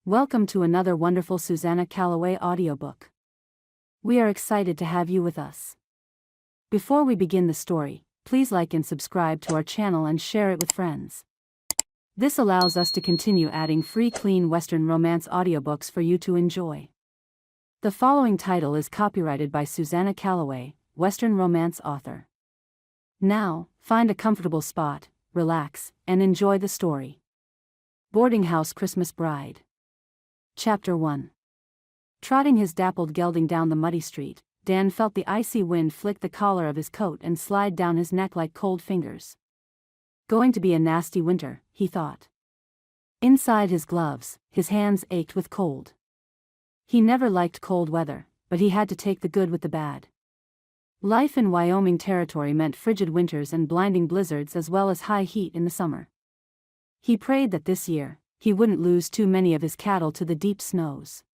Welcome to another wonderful Susanna Calloway audiobook. We are excited to have you with us. Before we begin the story, please like and subscribe to our channel and share it with friends. This allows us to continue adding free clean Western romance audiobooks for you to enjoy. The following title is copyrighted by Susanna Calloway, Western romance author. Now, find a comfortable spot, relax, and enjoy the story. Boarding House Christmas Bride. Chapter 1. Trotting his dappled gelding down the muddy street, Dan felt the icy wind flick the collar of his coat and slide down his neck like cold fingers. Going to be a nasty winter, he thought. Inside his gloves, his hands ached with cold. He never liked cold weather, but he had to take the good with the bad. Life in Wyoming Territory meant frigid winters and blinding blizzards as well as high heat in the summer. He prayed that this year, he wouldn't lose too many of his cattle to the deep snows.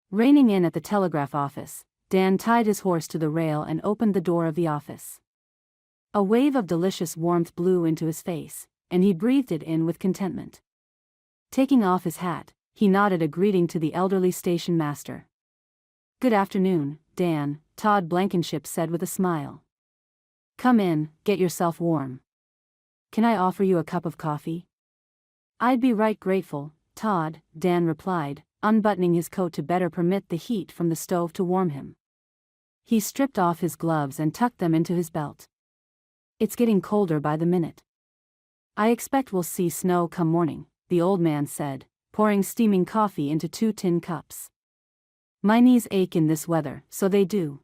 Reining in at the telegraph office, Dan tied his horse to the rail and opened the door of the office. A wave of delicious warmth blew into his face, and he breathed it in with contentment. Taking off his hat, he nodded a greeting to the elderly station master. "Good afternoon, Dan," Todd Blankenship said with a smile. "Come in, get yourself warm. Can I offer you a cup of coffee?" "I'd be right grateful, Todd," Dan replied, unbuttoning his coat to better permit the heat from the stove to warm him. He stripped off his gloves and tucked them into his belt. "It's getting colder by the minute. I expect we'll see snow come morning," the old man said, pouring steaming coffee into 2 tin cups. "My knees ache in this weather, so they do.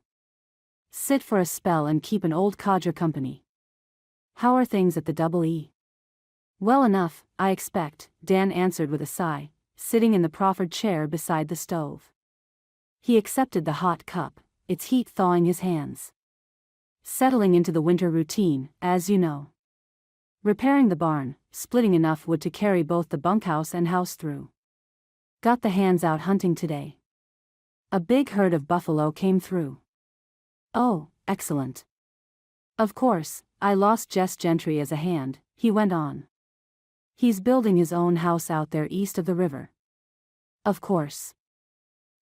Sit for a spell and keep an old codger company. How are things at the Double E?" "Well enough, I expect," Dan answered with a sigh, sitting in the proffered chair beside the stove. He accepted the hot cup, its heat thawing his hands. "Settling into the winter routine, as you know. Repairing the barn, splitting enough wood to carry both the bunkhouse and house through. Got the hands out hunting today. A big herd of buffalo came through." "Oh, excellent. Of course, I lost Jess Gentry as a hand," he went on. "He's building his own house out there east of the river." "Of course."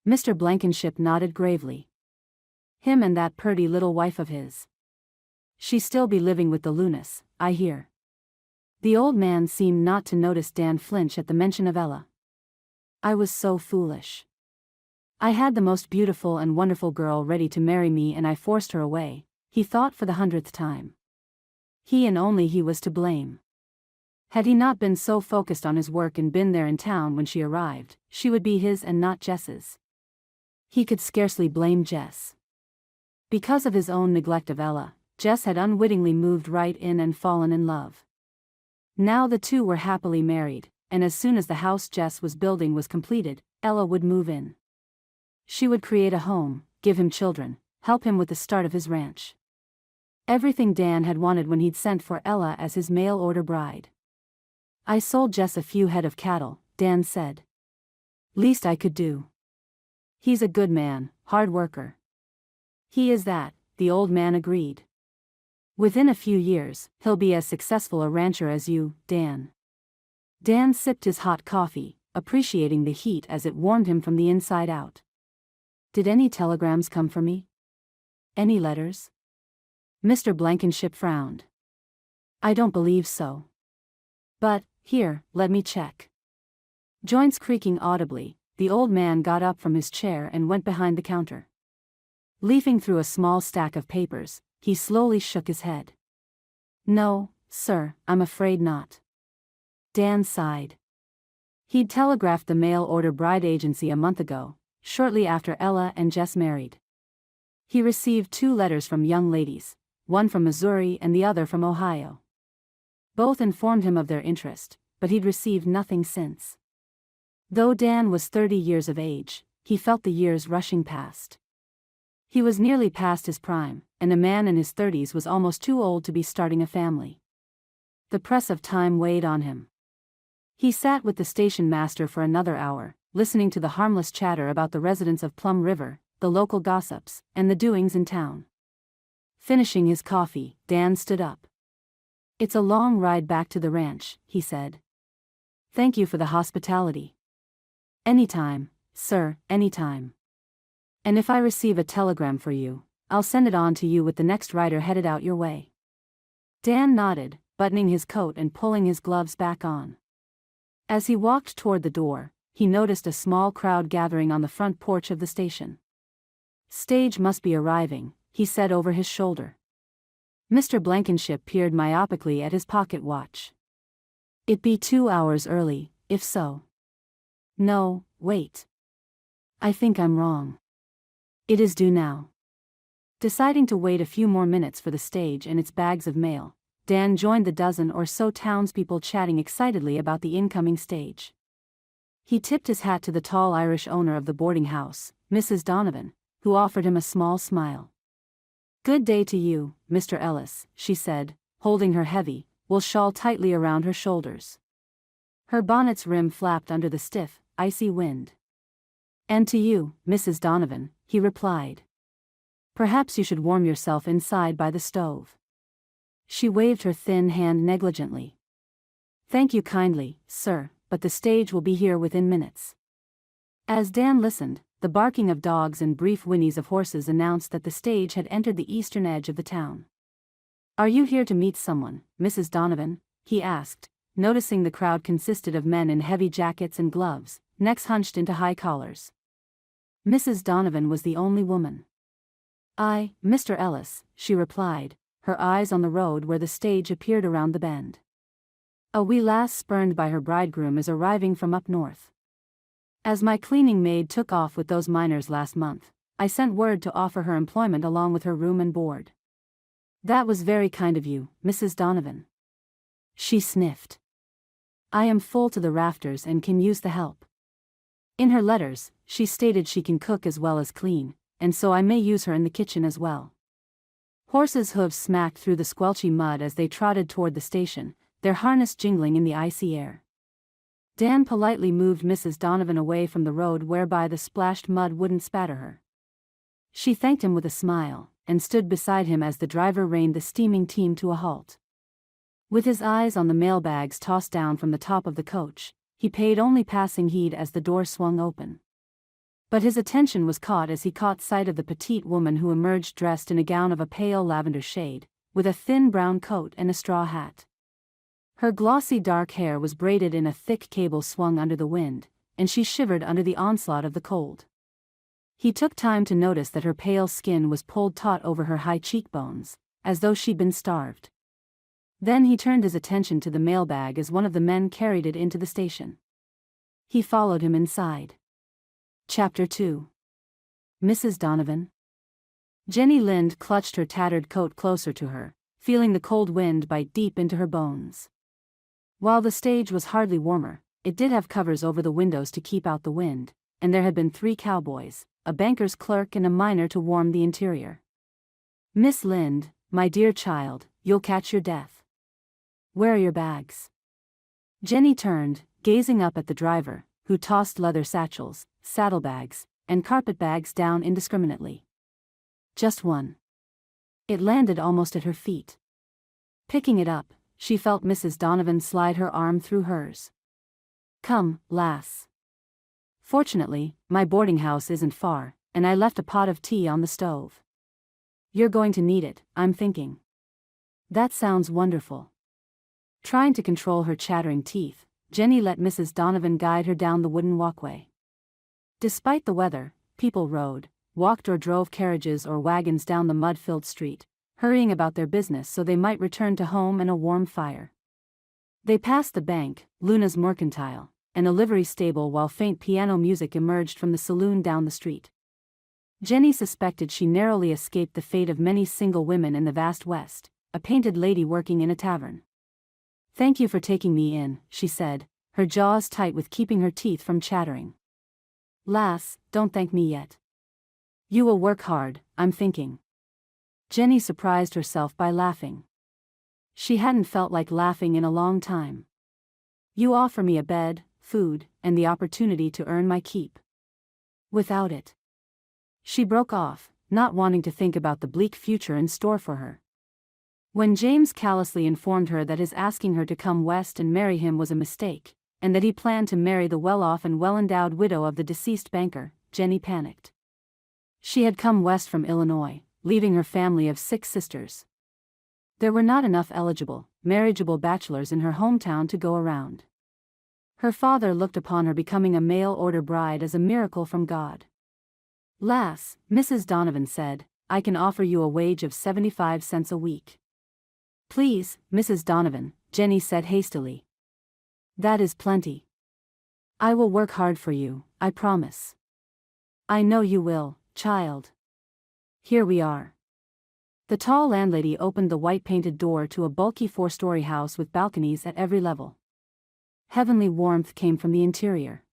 Mr. Blankenship nodded gravely. "Him and that purty little wife of his. She still be living with the Lunas, I hear." The old man seemed not to notice Dan flinch at the mention of Ella. "I was so foolish. I had the most beautiful and wonderful girl ready to marry me and I forced her away," he thought for the 100th time. He and only he was to blame. Had he not been so focused on his work and been there in town when she arrived, she would be his and not Jess's. He could scarcely blame Jess. Because of his own neglect of Ella, Jess had unwittingly moved right in and fallen in love. Now the two were happily married, and as soon as the house Jess was building was completed, Ella would move in. She would create a home, give him children, help him with the start of his ranch. Everything Dan had wanted when he'd sent for Ella as his mail-order bride. "I sold Jess a few head of cattle," Dan said. "Least I could do. He's a good man, hard worker." "He is that," the old man agreed. "Within a few years, he'll be as successful a rancher as you, Dan." Dan sipped his hot coffee, appreciating the heat as it warmed him from the inside out. "Did any telegrams come for me? Any letters?" Mr. Blankenship frowned. "I don't believe so. But, here, let me check." Joints creaking audibly, the old man got up from his chair and went behind the counter. Leafing through a small stack of papers, he slowly shook his head. "No, sir, I'm afraid not." Dan sighed. He'd telegraphed the mail-order bride agency a month ago, shortly after Ella and Jess married. He received 2 letters from young ladies, one from Missouri and the other from Ohio. Both informed him of their interest, but he'd received nothing since. Though Dan was 30 years of age, he felt the years rushing past. He was nearly past his prime, and a man in his 30s was almost too old to be starting a family. The press of time weighed on him. He sat with the station master for another hour, listening to the harmless chatter about the residents of Plum River, the local gossips, and the doings in town. Finishing his coffee, Dan stood up. "It's a long ride back to the ranch," he said. "Thank you for the hospitality." Anytime, sir, anytime. And if I receive a telegram for you, I'll send it on to you with the next rider headed out your way." Dan nodded, buttoning his coat and pulling his gloves back on. As he walked toward the door, he noticed a small crowd gathering on the front porch of the station. "Stage must be arriving," he said over his shoulder. Mr. Blankenship peered myopically at his pocket watch. "It be 2 hours early, if so." "No, wait. I think I'm wrong. It is due now." Deciding to wait a few more minutes for the stage and its bags of mail, Dan joined the dozen or so townspeople chatting excitedly about the incoming stage. He tipped his hat to the tall Irish owner of the boarding house, Mrs. Donovan, who offered him a small smile. "Good day to you, Mr. Ellis," she said, holding her heavy, wool shawl tightly around her shoulders. Her bonnet's rim flapped under the stiff, icy wind. "And to you, Mrs. Donovan," he replied. "Perhaps you should warm yourself inside by the stove." She waved her thin hand negligently. "Thank you kindly, sir, but the stage will be here within minutes." As Dan listened, the barking of dogs and brief whinnies of horses announced that the stage had entered the eastern edge of the town. "Are you here to meet someone, Mrs. Donovan?" he asked, noticing the crowd consisted of men in heavy jackets and gloves, necks hunched into high collars. Mrs. Donovan was the only woman. "I, Mr. Ellis," she replied, her eyes on the road where the stage appeared around the bend. "A wee lass spurned by her bridegroom is arriving from up north. As my cleaning maid took off with those miners last month, I sent word to offer her employment along with her room and board." "That was very kind of you, Mrs. Donovan." She sniffed. "I am full to the rafters and can use the help." In her letters, she stated she can cook as well as clean, and so I may use her in the kitchen as well. Horses' hooves smacked through the squelchy mud as they trotted toward the station, their harness jingling in the icy air. Dan politely moved Mrs. Donovan away from the road whereby the splashed mud wouldn't spatter her. She thanked him with a smile, and stood beside him as the driver reined the steaming team to a halt. With his eyes on the mailbags tossed down from the top of the coach, he paid only passing heed as the door swung open. But his attention was caught as he caught sight of the petite woman who emerged dressed in a gown of a pale lavender shade, with a thin brown coat and a straw hat. Her glossy dark hair was braided in a thick cable swung under the wind, and she shivered under the onslaught of the cold. He took time to notice that her pale skin was pulled taut over her high cheekbones, as though she'd been starved. Then he turned his attention to the mailbag as one of the men carried it into the station. He followed him inside. Chapter 2. Mrs. Donovan. Jenny Lind clutched her tattered coat closer to her, feeling the cold wind bite deep into her bones. While the stage was hardly warmer, it did have covers over the windows to keep out the wind, and there had been 3 cowboys, a banker's clerk and a miner to warm the interior. "Miss Lind, my dear child, you'll catch your death. Where are your bags?" Jenny turned, gazing up at the driver, who tossed leather satchels, saddlebags, and carpetbags down indiscriminately. "Just one." It landed almost at her feet. Picking it up, she felt Mrs. Donovan slide her arm through hers. "Come, lass. Fortunately, my boarding house isn't far, and I left a pot of tea on the stove. You're going to need it, I'm thinking." "That sounds wonderful." Trying to control her chattering teeth, Jenny let Mrs. Donovan guide her down the wooden walkway. Despite the weather, people rode, walked or drove carriages or wagons down the mud-filled street, hurrying about their business so they might return to home and a warm fire. They passed the bank, Luna's Mercantile, and a livery stable while faint piano music emerged from the saloon down the street. Jenny suspected she narrowly escaped the fate of many single women in the vast West, a painted lady working in a tavern. "Thank you for taking me in," she said, her jaws tight with keeping her teeth from chattering. "Lass, don't thank me yet. You will work hard, I'm thinking." Jenny surprised herself by laughing. She hadn't felt like laughing in a long time. "You offer me a bed, food, and the opportunity to earn my keep. Without it..." She broke off, not wanting to think about the bleak future in store for her. When James callously informed her that his asking her to come west and marry him was a mistake, and that he planned to marry the well-off and well-endowed widow of the deceased banker. Jenny panicked. She had come west from Illinois, leaving her family of 6 sisters. There were not enough eligible, marriageable bachelors in her hometown to go around. Her father looked upon her becoming a mail-order bride as a miracle from God. "Lass," Mrs. Donovan said, "I can offer you a wage of 75 cents a week." "Please, Mrs. Donovan," Jenny said hastily. "That is plenty. I will work hard for you, I promise." "I know you will, child. Here we are." The tall landlady opened the white-painted door to a bulky 4-story house with balconies at every level. Heavenly warmth came from the interior.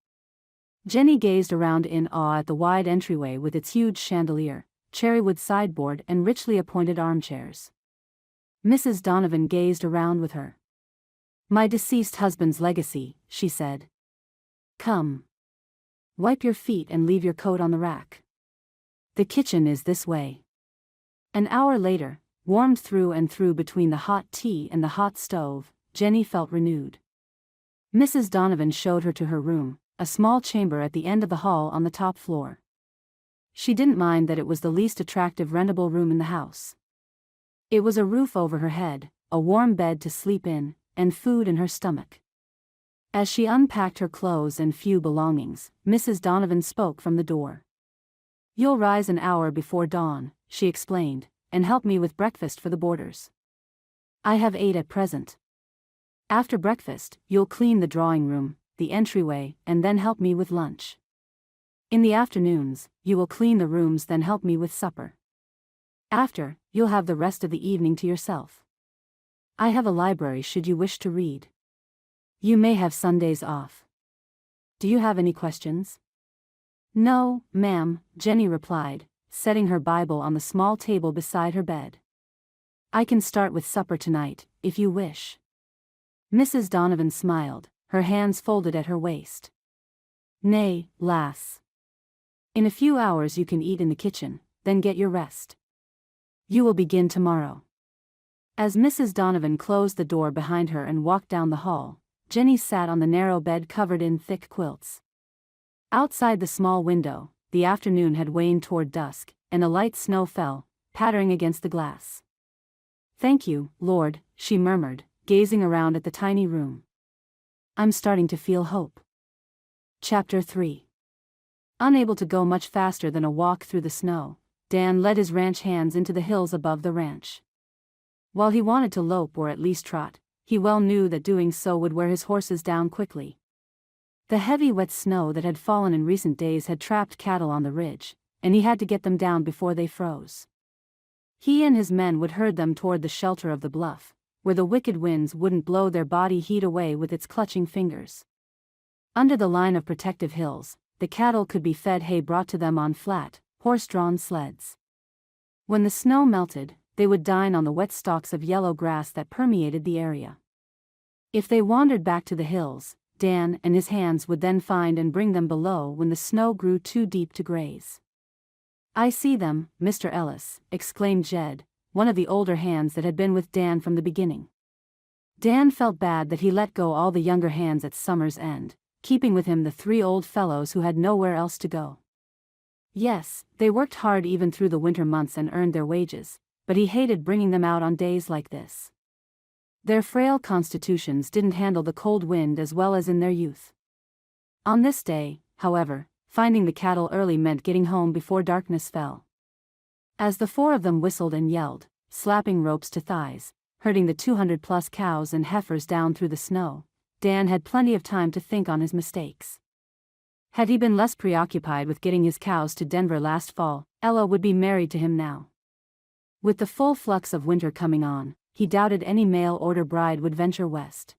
Jenny gazed around in awe at the wide entryway with its huge chandelier, cherrywood sideboard and richly appointed armchairs. Mrs. Donovan gazed around with her. "My deceased husband's legacy," she said. "Come. Wipe your feet and leave your coat on the rack. The kitchen is this way." An hour later, warmed through and through between the hot tea and the hot stove, Jenny felt renewed. Mrs. Donovan showed her to her room, a small chamber at the end of the hall on the top floor. She didn't mind that it was the least attractive rentable room in the house. It was a roof over her head, a warm bed to sleep in, and food in her stomach. As she unpacked her clothes and few belongings, Mrs. Donovan spoke from the door. "You'll rise an hour before dawn," she explained, "and help me with breakfast for the boarders. I have 8 at present. After breakfast, you'll clean the drawing room, the entryway, and then help me with lunch. In the afternoons, you will clean the rooms, then help me with supper. After, you'll have the rest of the evening to yourself. I have a library should you wish to read. You may have Sundays off. Do you have any questions?" "No, ma'am," Jenny replied, setting her Bible on the small table beside her bed. "I can start with supper tonight, if you wish." Mrs. Donovan smiled, her hands folded at her waist. "Nay, lass. In a few hours you can eat in the kitchen, then get your rest. You will begin tomorrow." As Mrs. Donovan closed the door behind her and walked down the hall, Jenny sat on the narrow bed covered in thick quilts. Outside the small window, the afternoon had waned toward dusk, and a light snow fell, pattering against the glass. "Thank you, Lord," she murmured, gazing around at the tiny room. "I'm starting to feel hope." Chapter 3. Unable to go much faster than a walk through the snow, Dan led his ranch hands into the hills above the ranch. While he wanted to lope or at least trot, he well knew that doing so would wear his horses down quickly. The heavy wet snow that had fallen in recent days had trapped cattle on the ridge, and he had to get them down before they froze. He and his men would herd them toward the shelter of the bluff, where the wicked winds wouldn't blow their body heat away with its clutching fingers. Under the line of protective hills, the cattle could be fed hay brought to them on flat, horse-drawn sleds. When the snow melted, they would dine on the wet stalks of yellow grass that permeated the area. If they wandered back to the hills, Dan and his hands would then find and bring them below when the snow grew too deep to graze. "I see them, Mr. Ellis," exclaimed Jed, one of the older hands that had been with Dan from the beginning. Dan felt bad that he let go all the younger hands at summer's end, keeping with him the 3 old fellows who had nowhere else to go. Yes, they worked hard even through the winter months and earned their wages, but he hated bringing them out on days like this. Their frail constitutions didn't handle the cold wind as well as in their youth. On this day, however, finding the cattle early meant getting home before darkness fell. As the 4 of them whistled and yelled, slapping ropes to thighs, herding the 200-plus cows and heifers down through the snow, Dan had plenty of time to think on his mistakes. Had he been less preoccupied with getting his cows to Denver last fall, Ella would be married to him now. With the full flux of winter coming on, he doubted any mail-order bride would venture west.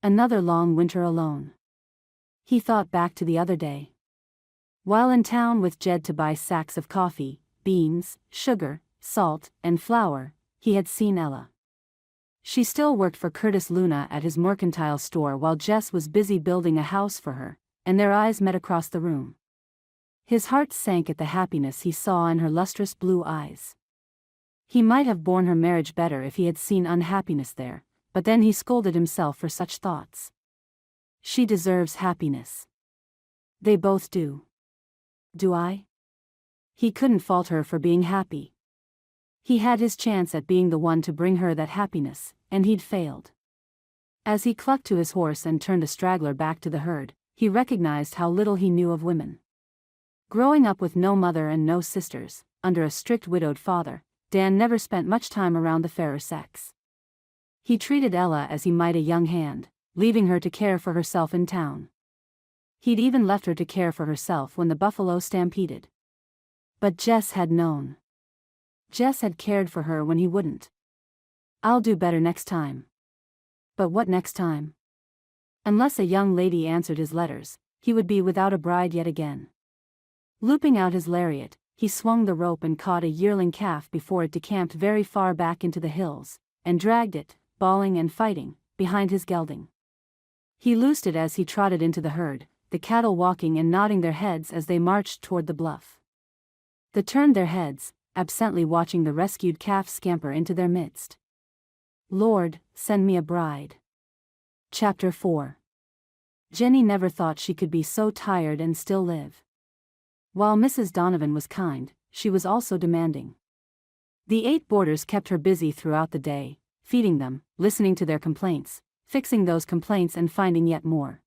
Another long winter alone. He thought back to the other day. While in town with Jed to buy sacks of coffee, beans, sugar, salt, and flour, he had seen Ella. She still worked for Curtis Luna at his mercantile store while Jess was busy building a house for her, and their eyes met across the room. His heart sank at the happiness he saw in her lustrous blue eyes. He might have borne her marriage better if he had seen unhappiness there, but then he scolded himself for such thoughts. She deserves happiness. They both do. Do I? He couldn't fault her for being happy. He had his chance at being the one to bring her that happiness, and he'd failed. As he clucked to his horse and turned a straggler back to the herd, he recognized how little he knew of women. Growing up with no mother and no sisters, under a strict widowed father, Dan never spent much time around the fairer sex. He treated Ella as he might a young hand, leaving her to care for herself in town. He'd even left her to care for herself when the buffalo stampeded. But Jess had known. Jess had cared for her when he wouldn't. I'll do better next time. But what next time? Unless a young lady answered his letters, he would be without a bride yet again. Looping out his lariat, he swung the rope and caught a yearling calf before it decamped very far back into the hills, and dragged it, bawling and fighting, behind his gelding. He loosed it as he trotted into the herd, the cattle walking and nodding their heads as they marched toward the bluff. They turned their heads, absently watching the rescued calf scamper into their midst. Lord, send me a bride. Chapter 4. Jenny never thought she could be so tired and still live. While Mrs. Donovan was kind, she was also demanding. The 8 boarders kept her busy throughout the day, feeding them, listening to their complaints, fixing those complaints and finding yet more.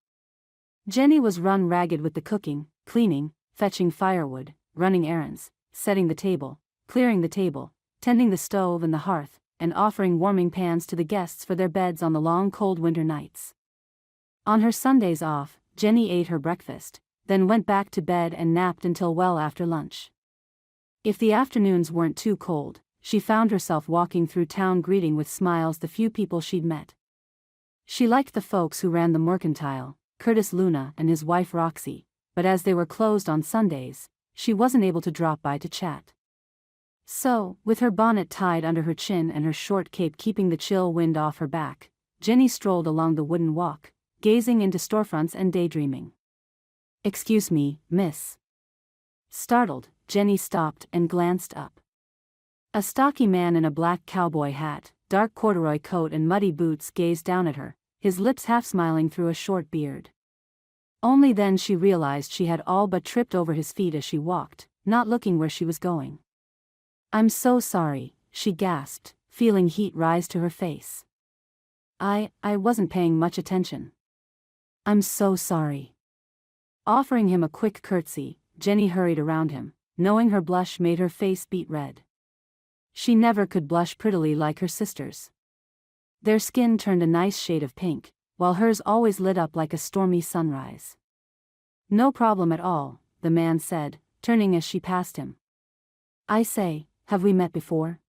Jenny was run ragged with the cooking, cleaning, fetching firewood, running errands, setting the table, clearing the table, tending the stove and the hearth, and offering warming pans to the guests for their beds on the long cold winter nights. On her Sundays off, Jenny ate her breakfast, then went back to bed and napped until well after lunch. If the afternoons weren't too cold, she found herself walking through town greeting with smiles the few people she'd met. She liked the folks who ran the mercantile, Curtis Luna and his wife Roxy, but as they were closed on Sundays, she wasn't able to drop by to chat. So, with her bonnet tied under her chin and her short cape keeping the chill wind off her back, Jenny strolled along the wooden walk, gazing into storefronts and daydreaming. "Excuse me, miss." Startled, Jenny stopped and glanced up. A stocky man in a black cowboy hat, dark corduroy coat and muddy boots gazed down at her, his lips half smiling through a short beard. Only then she realized she had all but tripped over his feet as she walked, not looking where she was going. "I'm so sorry," she gasped, feeling heat rise to her face. I wasn't paying much attention. "I'm so sorry." Offering him a quick curtsy, Jenny hurried around him, knowing her blush made her face beet red. She never could blush prettily like her sisters. Their skin turned a nice shade of pink, while hers always lit up like a stormy sunrise. "No problem at all," the man said, turning as she passed him. "I say, have we met before?"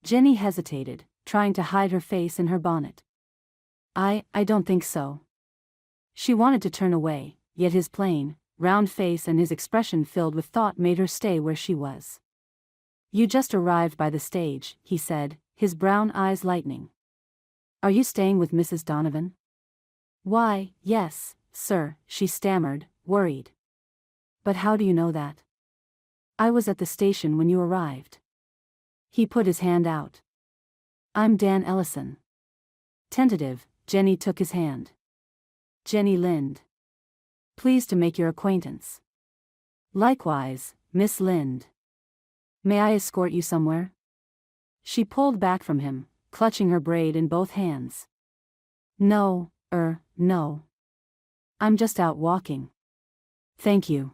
Jenny hesitated, trying to hide her face in her bonnet. I don't think so." She wanted to turn away, yet his plain, round face and his expression filled with thought made her stay where she was. "You just arrived by the stage," he said, his brown eyes lightening. "Are you staying with Mrs. Donovan?" "Why, yes, sir," she stammered, worried. "But how do you know that?" "I was at the station when you arrived." He put his hand out. "I'm Dan Ellison." Tentative, Jenny took his hand. "Jenny Lind. Pleased to make your acquaintance." "Likewise, Miss Lind. May I escort you somewhere?" She pulled back from him, clutching her braid in both hands. No. I'm just out walking." "Thank you."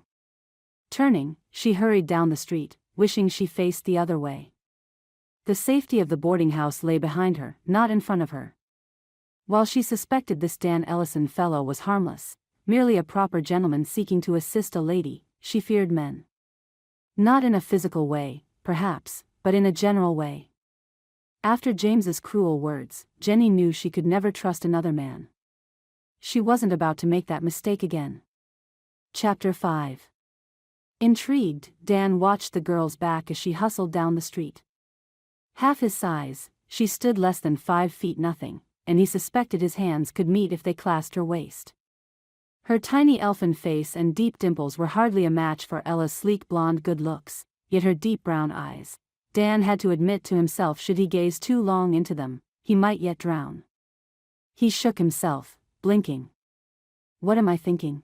Turning, she hurried down the street, wishing she faced the other way. The safety of the boarding house lay behind her, not in front of her. While she suspected this Dan Ellison fellow was harmless, merely a proper gentleman seeking to assist a lady, she feared men. Not in a physical way, perhaps, but in a general way. After James's cruel words, Jenny knew she could never trust another man. She wasn't about to make that mistake again. Chapter 5. Intrigued, Dan watched the girl's back as she hustled down the street. Half his size, she stood less than 5 feet nothing, and he suspected his hands could meet if they clasped her waist. Her tiny elfin face and deep dimples were hardly a match for Ella's sleek blonde good looks, yet her deep brown eyes, Dan had to admit to himself should he gaze too long into them, he might yet drown. He shook himself, blinking. What am I thinking?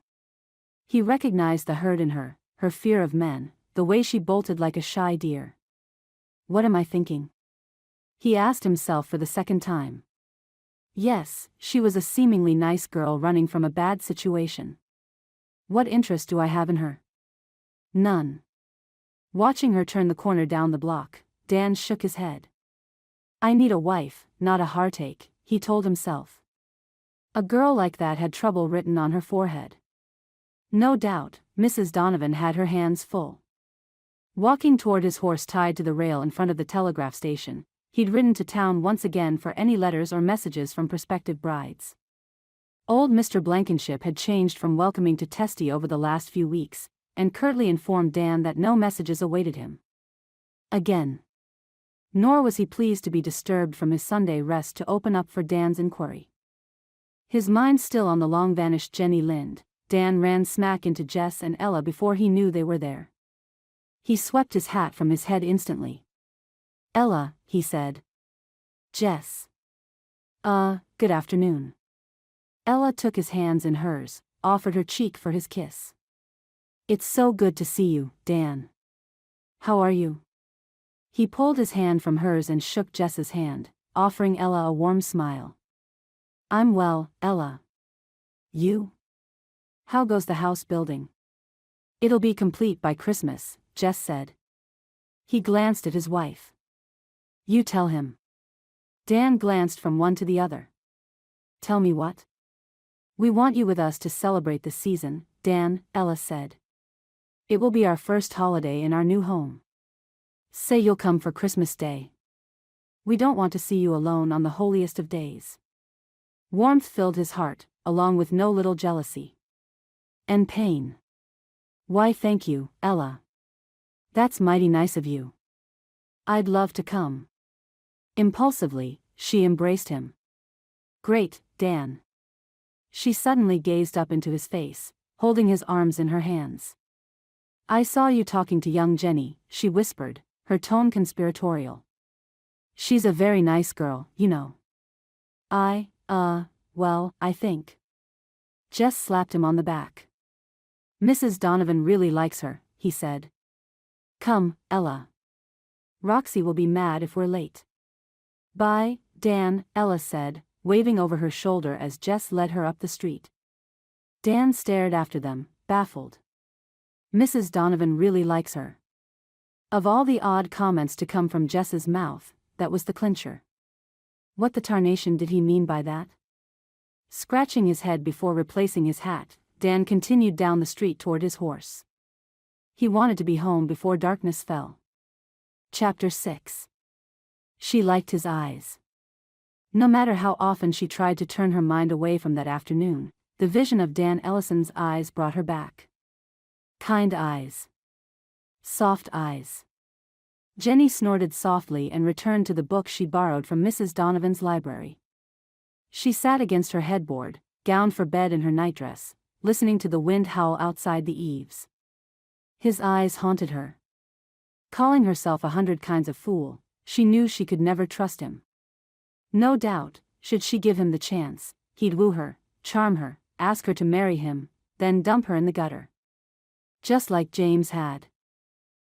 He recognized the hurt in her, her fear of men, the way she bolted like a shy deer. What am I thinking? He asked himself for the second time. Yes, she was a seemingly nice girl running from a bad situation. What interest do I have in her? None. Watching her turn the corner down the block, Dan shook his head. I need a wife, not a heartache, he told himself. A girl like that had trouble written on her forehead. No doubt, Mrs. Donovan had her hands full. Walking toward his horse tied to the rail in front of the telegraph station, he'd ridden to town once again for any letters or messages from prospective brides. Old Mr. Blankenship had changed from welcoming to testy over the last few weeks, and curtly informed Dan that no messages awaited him. Again. Nor was he pleased to be disturbed from his Sunday rest to open up for Dan's inquiry. His mind still on the long-vanished Jenny Lind, Dan ran smack into Jess and Ella before he knew they were there. He swept his hat from his head instantly. Ella, he said. Jess. Good afternoon. Ella took his hands in hers, offered her cheek for his kiss. It's so good to see you, Dan. How are you? He pulled his hand from hers and shook Jess's hand, offering Ella a warm smile. I'm well, Ella. You? How goes the house building? It'll be complete by Christmas, Jess said. He glanced at his wife. You tell him. Dan glanced from one to the other. Tell me what? We want you with us to celebrate the season, Dan, Ella said. It will be our first holiday in our new home. Say you'll come for Christmas Day. We don't want to see you alone on the holiest of days. Warmth filled his heart, along with no little jealousy. And pain. Why thank you, Ella. That's mighty nice of you. I'd love to come. Impulsively, she embraced him. Great, Dan. She suddenly gazed up into his face, holding his arms in her hands. I saw you talking to young Jenny, she whispered, her tone conspiratorial. She's a very nice girl, you know. Well, I think. Jess slapped him on the back. Mrs. Donovan really likes her, he said. Come, Ella. Roxy will be mad if we're late. Bye, Dan, Ella said, waving over her shoulder as Jess led her up the street. Dan stared after them, baffled. Mrs. Donovan really likes her. Of all the odd comments to come from Jess's mouth, that was the clincher. What the tarnation did he mean by that? Scratching his head before replacing his hat, Dan continued down the street toward his horse. He wanted to be home before darkness fell. Chapter 6. She liked his eyes. No matter how often she tried to turn her mind away from that afternoon, the vision of Dan Ellison's eyes brought her back. Kind eyes. Soft eyes. Jenny snorted softly and returned to the book she borrowed from Mrs. Donovan's library. She sat against her headboard, gowned for bed in her nightdress, listening to the wind howl outside the eaves. His eyes haunted her. Calling herself 100 kinds of fool, she knew she could never trust him. No doubt, should she give him the chance, he'd woo her, charm her, ask her to marry him, then dump her in the gutter. Just like James had.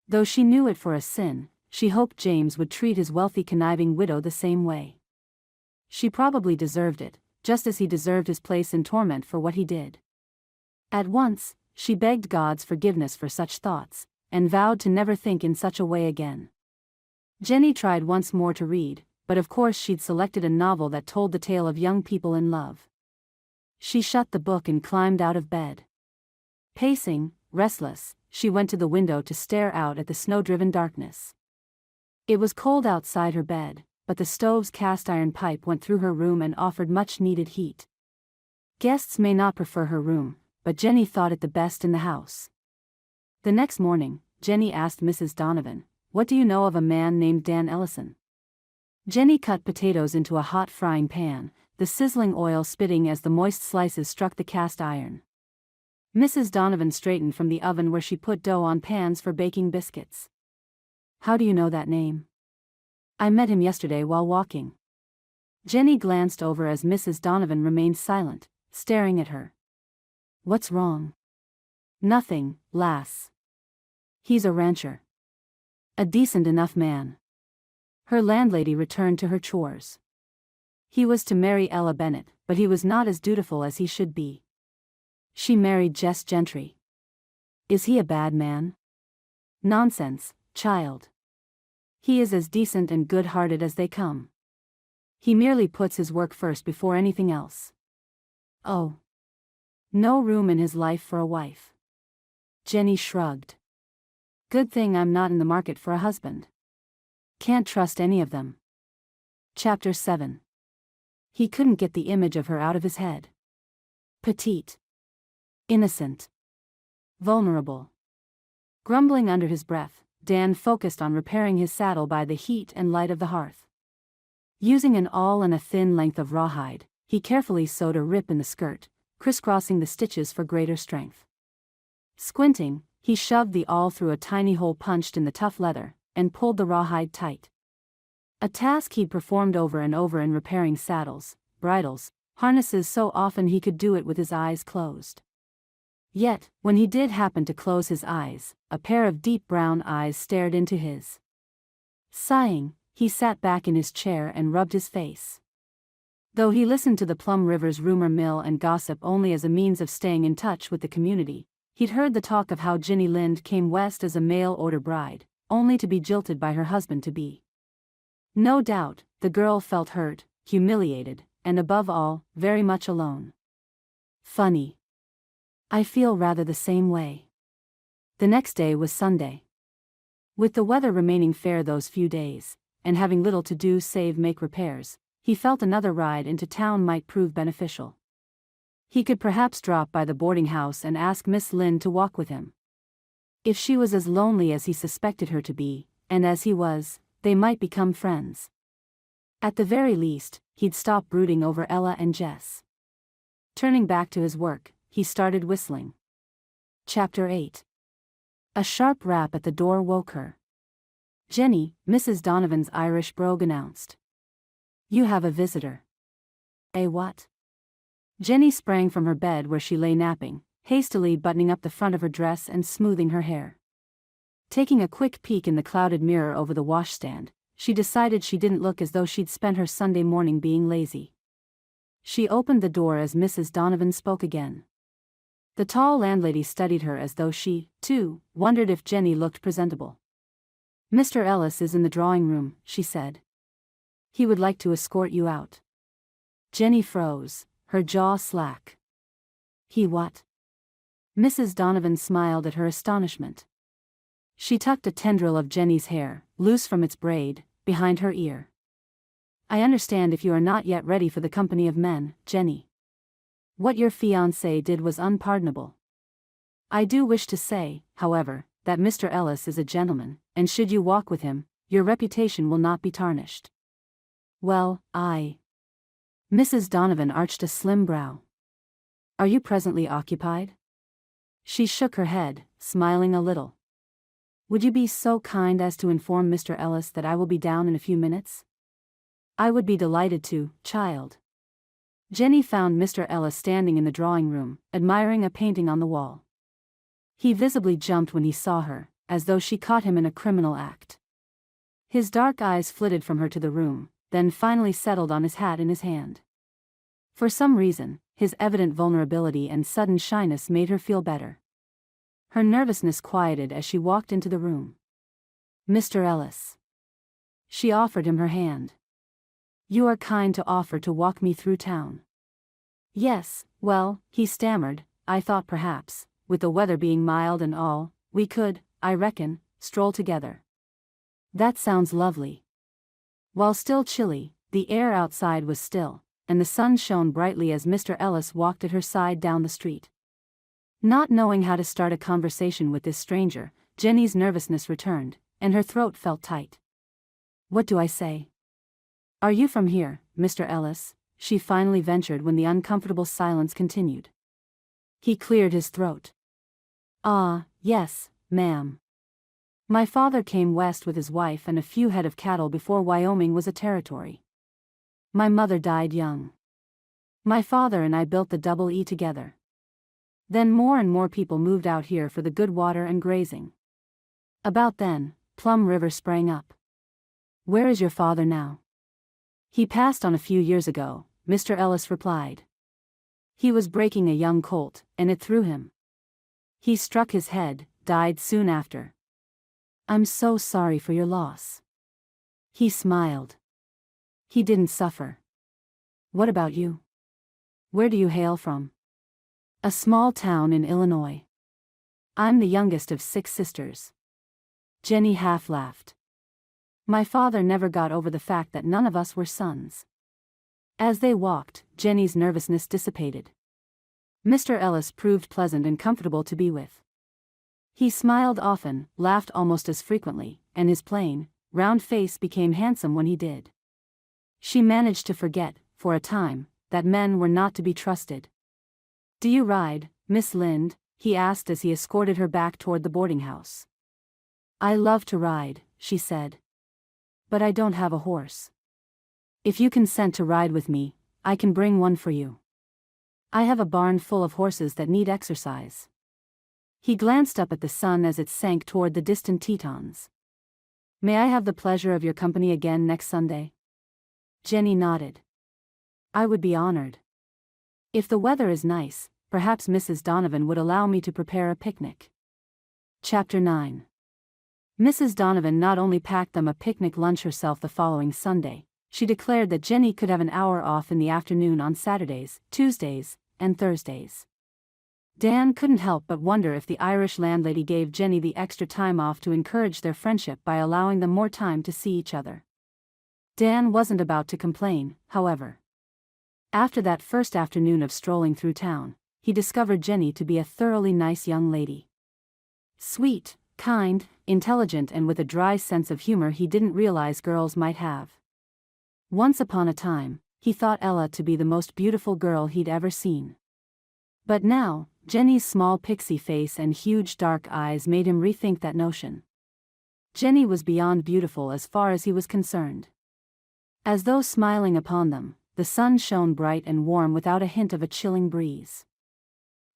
Though she knew it for a sin, she hoped James would treat his wealthy conniving widow the same way. She probably deserved it, just as he deserved his place in torment for what he did. At once, she begged God's forgiveness for such thoughts, and vowed to never think in such a way again. Jenny tried once more to read, but of course she'd selected a novel that told the tale of young people in love. She shut the book and climbed out of bed. Pacing, restless, she went to the window to stare out at the snow-driven darkness. It was cold outside her bed, but the stove's cast-iron pipe went through her room and offered much-needed heat. Guests may not prefer her room, but Jenny thought it the best in the house. The next morning, Jenny asked Mrs. Donovan, "What do you know of a man named Dan Ellison?" Jenny cut potatoes into a hot frying pan, the sizzling oil spitting as the moist slices struck the cast iron. Mrs. Donovan straightened from the oven where she put dough on pans for baking biscuits. "How do you know that name?" "I met him yesterday while walking." Jenny glanced over as Mrs. Donovan remained silent, staring at her. What's wrong? Nothing, lass. He's a rancher. A decent enough man. Her landlady returned to her chores. He was to marry Ella Bennett, but he was not as dutiful as he should be. She married Jess Gentry. Is he a bad man? Nonsense, child. He is as decent and good-hearted as they come. He merely puts his work first before anything else. Oh. No room in his life for a wife. Jenny shrugged. Good thing I'm not in the market for a husband. Can't trust any of them. Chapter 7. He couldn't get the image of her out of his head. Petite. Innocent. Vulnerable. Grumbling under his breath, Dan focused on repairing his saddle by the heat and light of the hearth. Using an awl and a thin length of rawhide, he carefully sewed a rip in the skirt, crisscrossing the stitches for greater strength. Squinting, he shoved the awl through a tiny hole punched in the tough leather, and pulled the rawhide tight. A task he'd performed over and over in repairing saddles, bridles, harnesses so often he could do it with his eyes closed. Yet, when he did happen to close his eyes, a pair of deep brown eyes stared into his. Sighing, he sat back in his chair and rubbed his face. Though he listened to the Plum River's rumor mill and gossip only as a means of staying in touch with the community, he'd heard the talk of how Ginny Lind came west as a mail-order bride, only to be jilted by her husband-to-be. No doubt, the girl felt hurt, humiliated, and above all, very much alone. Funny. I feel rather the same way. The next day was Sunday. With the weather remaining fair those few days, and having little to do save make repairs, he felt another ride into town might prove beneficial. He could perhaps drop by the boarding house and ask Miss Lind to walk with him. If she was as lonely as he suspected her to be, and as he was, they might become friends. At the very least, he'd stop brooding over Ella and Jess. Turning back to his work, he started whistling. Chapter 8. A sharp rap at the door woke her. Jenny, Mrs. Donovan's Irish brogue announced. You have a visitor. A what? Jenny sprang from her bed where she lay napping, hastily buttoning up the front of her dress and smoothing her hair. Taking a quick peek in the clouded mirror over the washstand, she decided she didn't look as though she'd spent her Sunday morning being lazy. She opened the door as Mrs. Donovan spoke again. The tall landlady studied her as though she, too, wondered if Jenny looked presentable. Mr. Ellis is in the drawing room, she said. He would like to escort you out. Jenny froze, her jaw slack. He what? Mrs. Donovan smiled at her astonishment. She tucked a tendril of Jenny's hair, loose from its braid, behind her ear. I understand if you are not yet ready for the company of men, Jenny. What your fiancé did was unpardonable. I do wish to say, however, that Mr. Ellis is a gentleman, and should you walk with him, your reputation will not be tarnished. Well, Mrs. Donovan arched a slim brow. Are you presently occupied? She shook her head, smiling a little. Would you be so kind as to inform Mr. Ellis that I will be down in a few minutes? I would be delighted to, child. Jenny found Mr. Ellis standing in the drawing room, admiring a painting on the wall. He visibly jumped when he saw her, as though she caught him in a criminal act. His dark eyes flitted from her to the room, then finally settled on his hat in his hand. For some reason, his evident vulnerability and sudden shyness made her feel better. Her nervousness quieted as she walked into the room. Mr. Ellis. She offered him her hand. You are kind to offer to walk me through town. Yes, well, he stammered, I thought perhaps, with the weather being mild and all, we could, I reckon, stroll together. That sounds lovely. While still chilly, the air outside was still, and the sun shone brightly as Mr. Ellis walked at her side down the street. Not knowing how to start a conversation with this stranger, Jenny's nervousness returned, and her throat felt tight. What do I say? Are you from here, Mr. Ellis? She finally ventured when the uncomfortable silence continued. He cleared his throat. Ah, yes, ma'am. My father came west with his wife and a few head of cattle before Wyoming was a territory. My mother died young. My father and I built the Double E together. Then more and more people moved out here for the good water and grazing. About then, Plum River sprang up. Where is your father now? He passed on a few years ago, Mr. Ellis replied. He was breaking a young colt, and it threw him. He struck his head, died soon after. I'm so sorry for your loss. He smiled. He didn't suffer. What about you? Where do you hail from? A small town in Illinois. I'm the youngest of 6 sisters. Jenny half laughed. My father never got over the fact that none of us were sons. As they walked, Jenny's nervousness dissipated. Mr. Ellis proved pleasant and comfortable to be with. He smiled often, laughed almost as frequently, and his plain, round face became handsome when he did. She managed to forget, for a time, that men were not to be trusted. Do you ride, Miss Lind? He asked as he escorted her back toward the boarding house. I love to ride, she said. But I don't have a horse. If you consent to ride with me, I can bring one for you. I have a barn full of horses that need exercise. He glanced up at the sun as it sank toward the distant Tetons. May I have the pleasure of your company again next Sunday? Jenny nodded. I would be honored. If the weather is nice, perhaps Mrs. Donovan would allow me to prepare a picnic. Chapter 9. Mrs. Donovan not only packed them a picnic lunch herself the following Sunday, she declared that Jenny could have an hour off in the afternoon on Saturdays, Tuesdays, and Thursdays. Dan couldn't help but wonder if the Irish landlady gave Jenny the extra time off to encourage their friendship by allowing them more time to see each other. Dan wasn't about to complain, however. After that first afternoon of strolling through town, he discovered Jenny to be a thoroughly nice young lady. Sweet, kind, intelligent, and with a dry sense of humor he didn't realize girls might have. Once upon a time, he thought Ella to be the most beautiful girl he'd ever seen. But now, Jenny's small pixie face and huge dark eyes made him rethink that notion. Jenny was beyond beautiful as far as he was concerned. As though smiling upon them, the sun shone bright and warm without a hint of a chilling breeze.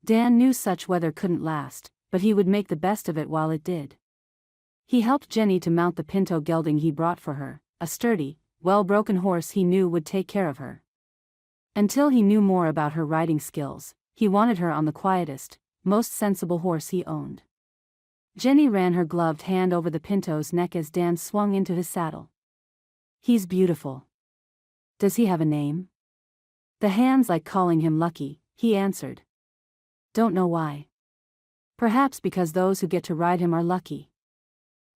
Dan knew such weather couldn't last, but he would make the best of it while it did. He helped Jenny to mount the pinto gelding he brought for her, a sturdy, well-broken horse he knew would take care of her. Until he knew more about her riding skills, he wanted her on the quietest, most sensible horse he owned. Jenny ran her gloved hand over the pinto's neck as Dan swung into his saddle. He's beautiful. Does he have a name? The hands like calling him Lucky, he answered. Don't know why. Perhaps because those who get to ride him are lucky.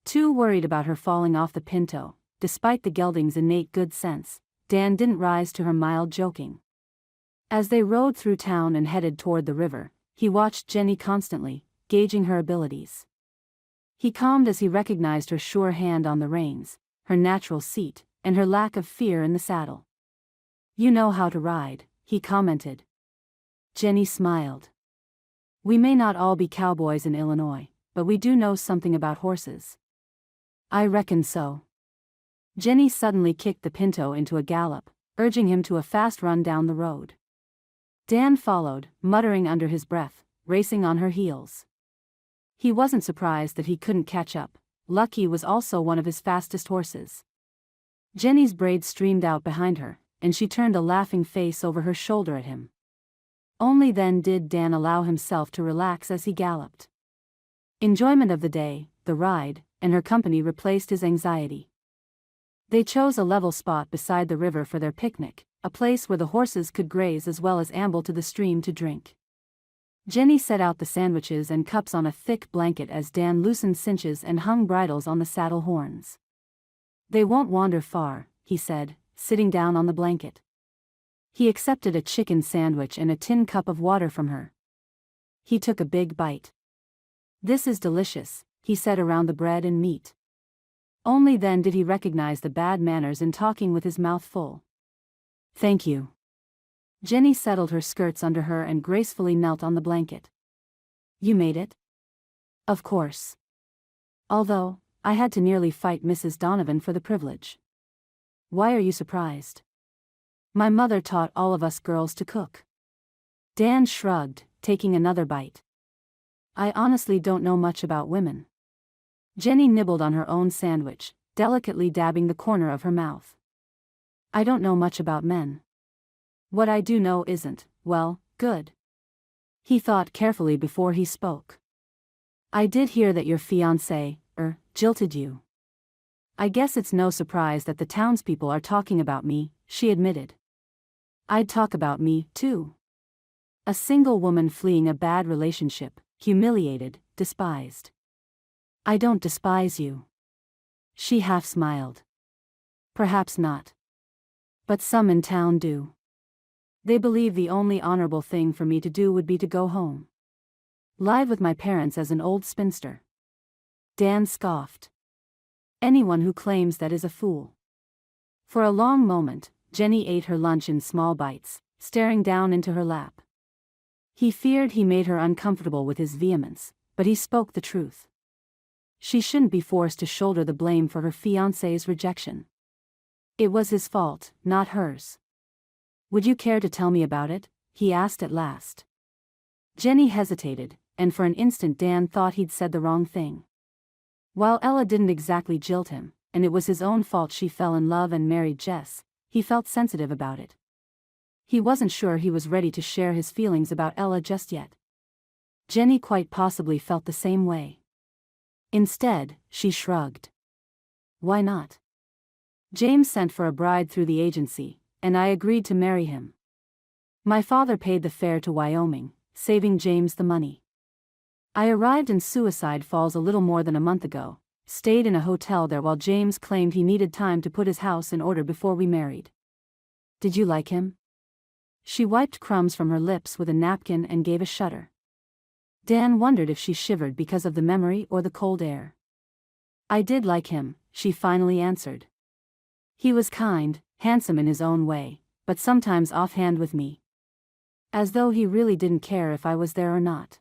Too worried about her falling off the pinto, despite the gelding's innate good sense, Dan didn't rise to her mild joking. As they rode through town and headed toward the river, he watched Jenny constantly, gauging her abilities. He calmed as he recognized her sure hand on the reins, her natural seat, and her lack of fear in the saddle. You know how to ride, he commented. Jenny smiled. We may not all be cowboys in Illinois, but we do know something about horses. I reckon so. Jenny suddenly kicked the pinto into a gallop, urging him to a fast run down the road. Dan followed, muttering under his breath, racing on her heels. He wasn't surprised that he couldn't catch up. Lucky was also one of his fastest horses. Jenny's braids streamed out behind her, and she turned a laughing face over her shoulder at him. Only then did Dan allow himself to relax as he galloped. Enjoyment of the day, the ride, and her company replaced his anxiety. They chose a level spot beside the river for their picnic, a place where the horses could graze as well as amble to the stream to drink. Jenny set out the sandwiches and cups on a thick blanket as Dan loosened cinches and hung bridles on the saddle horns. They won't wander far, he said, sitting down on the blanket. He accepted a chicken sandwich and a tin cup of water from her. He took a big bite. This is delicious, he said around the bread and meat. Only then did he recognize the bad manners in talking with his mouth full. Thank you. Jenny settled her skirts under her and gracefully knelt on the blanket. You made it? Of course. Although, I had to nearly fight Mrs. Donovan for the privilege. Why are you surprised? My mother taught all of us girls to cook. Dan shrugged, taking another bite. I honestly don't know much about women. Jenny nibbled on her own sandwich, delicately dabbing the corner of her mouth. I don't know much about men. What I do know isn't, well, good. He thought carefully before he spoke. I did hear that your fiancé, jilted you. I guess it's no surprise that the townspeople are talking about me, she admitted. I'd talk about me, too. A single woman fleeing a bad relationship, humiliated, despised. I don't despise you. She half smiled. Perhaps not. But some in town do. They believe the only honorable thing for me to do would be to go home. Live with my parents as an old spinster. Dan scoffed. Anyone who claims that is a fool. For a long moment, Jenny ate her lunch in small bites, staring down into her lap. He feared he made her uncomfortable with his vehemence, but he spoke the truth. She shouldn't be forced to shoulder the blame for her fiancé's rejection. It was his fault, not hers. Would you care to tell me about it? He asked at last. Jenny hesitated, and for an instant Dan thought he'd said the wrong thing. While Ella didn't exactly jilt him, and it was his own fault she fell in love and married Jess, he felt sensitive about it. He wasn't sure he was ready to share his feelings about Ella just yet. Jenny quite possibly felt the same way. Instead, she shrugged. Why not? James sent for a bride through the agency, and I agreed to marry him. My father paid the fare to Wyoming, saving James the money. I arrived in Suicide Falls a little more than a month ago, stayed in a hotel there while James claimed he needed time to put his house in order before we married. Did you like him? She wiped crumbs from her lips with a napkin and gave a shudder. Dan wondered if she shivered because of the memory or the cold air. I did like him, she finally answered. He was kind, handsome in his own way, but sometimes offhand with me. As though he really didn't care if I was there or not.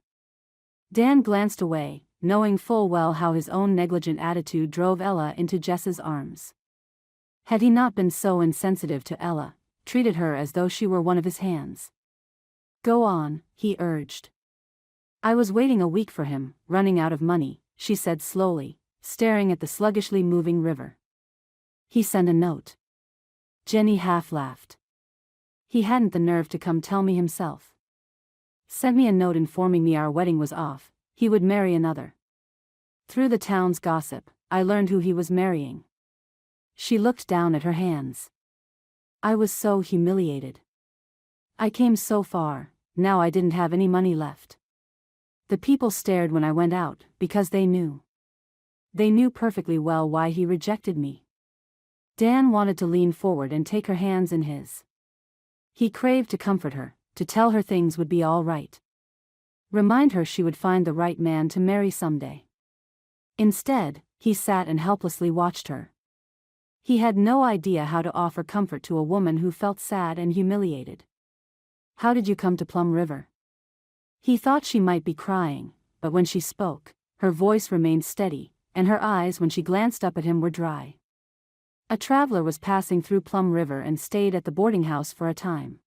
Dan glanced away, knowing full well how his own negligent attitude drove Ella into Jess's arms. Had he not been so insensitive to Ella, treated her as though she were one of his hands? Go on, he urged. I was waiting a week for him, running out of money, she said slowly, staring at the sluggishly moving river. He sent a note. Jenny half laughed. He hadn't the nerve to come tell me himself. Sent me a note informing me our wedding was off, he would marry another. Through the town's gossip, I learned who he was marrying. She looked down at her hands. I was so humiliated. I came so far, now I didn't have any money left. The people stared when I went out, because they knew. They knew perfectly well why he rejected me. Dan wanted to lean forward and take her hands in his. He craved to comfort her, to tell her things would be all right. Remind her she would find the right man to marry someday. Instead, he sat and helplessly watched her. He had no idea how to offer comfort to a woman who felt sad and humiliated. How did you come to Plum River? He thought she might be crying, but when she spoke, her voice remained steady, and her eyes when she glanced up at him were dry. A traveler was passing through Plum River and stayed at the boarding house for a time.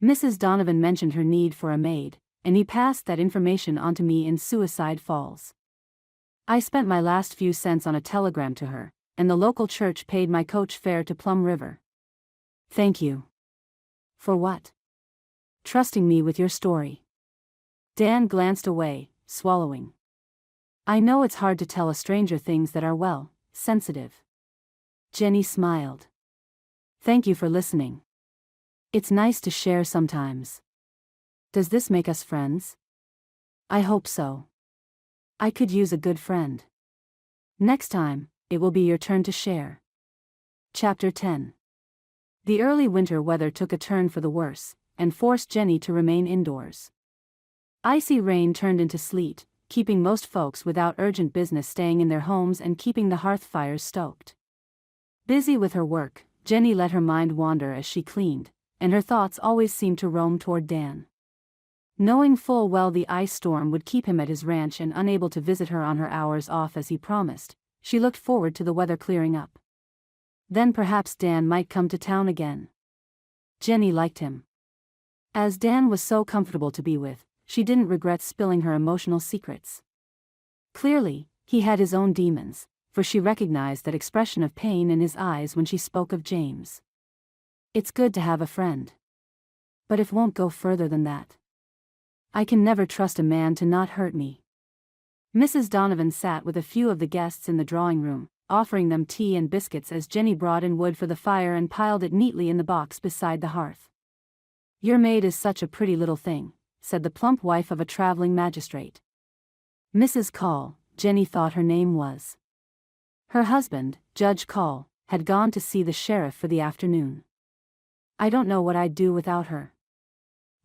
Mrs. Donovan mentioned her need for a maid, and he passed that information on to me in Suicide Falls. I spent my last few cents on a telegram to her, and the local church paid my coach fare to Plum River. Thank you. For what? Trusting me with your story. Dan glanced away, swallowing. I know it's hard to tell a stranger things that are, well, sensitive. Jenny smiled. Thank you for listening. It's nice to share sometimes. Does this make us friends? I hope so. I could use a good friend. Next time, it will be your turn to share. Chapter 10. The early winter weather took a turn for the worse, and forced Jenny to remain indoors. Icy rain turned into sleet, keeping most folks without urgent business staying in their homes and keeping the hearth fires stoked. Busy with her work, Jenny let her mind wander as she cleaned, and her thoughts always seemed to roam toward Dan. Knowing full well the ice storm would keep him at his ranch and unable to visit her on her hours off as he promised, she looked forward to the weather clearing up. Then perhaps Dan might come to town again. Jenny liked him. As Dan was so comfortable to be with, she didn't regret spilling her emotional secrets. Clearly, he had his own demons, for she recognized that expression of pain in his eyes when she spoke of James. It's good to have a friend. But it won't go further than that. I can never trust a man to not hurt me. Mrs. Donovan sat with a few of the guests in the drawing room, offering them tea and biscuits as Jenny brought in wood for the fire and piled it neatly in the box beside the hearth. "Your maid is such a pretty little thing," said the plump wife of a traveling magistrate. Mrs. Call, Jenny thought her name was. Her husband, Judge Call, had gone to see the sheriff for the afternoon. "I don't know what I'd do without her.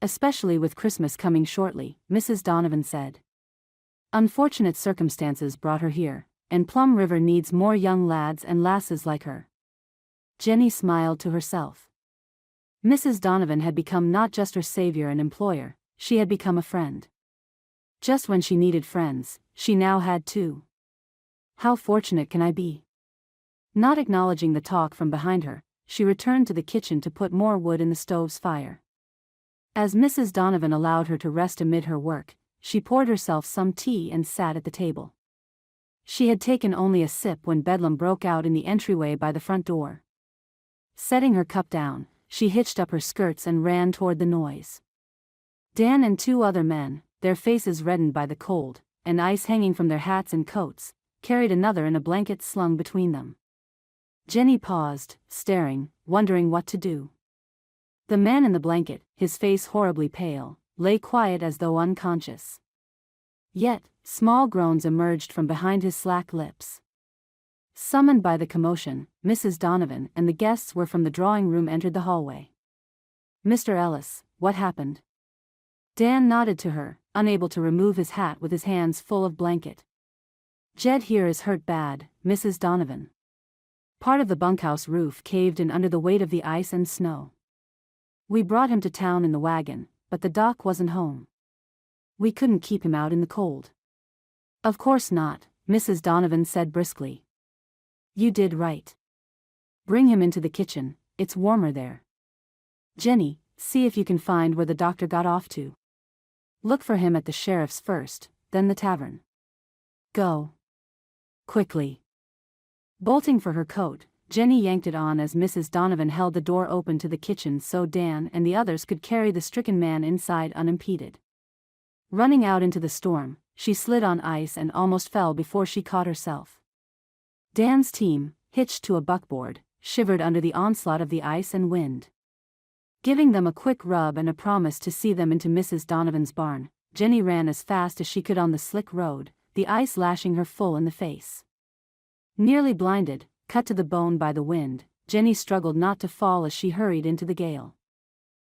Especially with Christmas coming shortly," Mrs. Donovan said. "Unfortunate circumstances brought her here, and Plum River needs more young lads and lasses like her." Jenny smiled to herself. Mrs. Donovan had become not just her savior and employer, she had become a friend. Just when she needed friends, she now had two. How fortunate can I be? Not acknowledging the talk from behind her, she returned to the kitchen to put more wood in the stove's fire. As Mrs. Donovan allowed her to rest amid her work, she poured herself some tea and sat at the table. She had taken only a sip when bedlam broke out in the entryway by the front door. Setting her cup down, she hitched up her skirts and ran toward the noise. Dan and two other men, their faces reddened by the cold, and ice hanging from their hats and coats, carried another in a blanket slung between them. Jenny paused, staring, wondering what to do. The man in the blanket, his face horribly pale, lay quiet as though unconscious. Yet, small groans emerged from behind his slack lips. Summoned by the commotion, Mrs. Donovan and the guests were from the drawing room entered the hallway. "Mr. Ellis, what happened?" Dan nodded to her, unable to remove his hat with his hands full of blanket. "Jed here is hurt bad, Mrs. Donovan. Part of the bunkhouse roof caved in under the weight of the ice and snow. We brought him to town in the wagon, but the doc wasn't home. We couldn't keep him out in the cold." "Of course not," Mrs. Donovan said briskly. "You did right. Bring him into the kitchen, it's warmer there. Jenny, see if you can find where the doctor got off to. Look for him at the sheriff's first, then the tavern. Go. Quickly." Bolting for her coat, Jenny yanked it on as Mrs. Donovan held the door open to the kitchen so Dan and the others could carry the stricken man inside unimpeded. Running out into the storm, she slid on ice and almost fell before she caught herself. Dan's team, hitched to a buckboard, shivered under the onslaught of the ice and wind. Giving them a quick rub and a promise to see them into Mrs. Donovan's barn, Jenny ran as fast as she could on the slick road, the ice lashing her full in the face. Nearly blinded, cut to the bone by the wind, Jenny struggled not to fall as she hurried into the gale.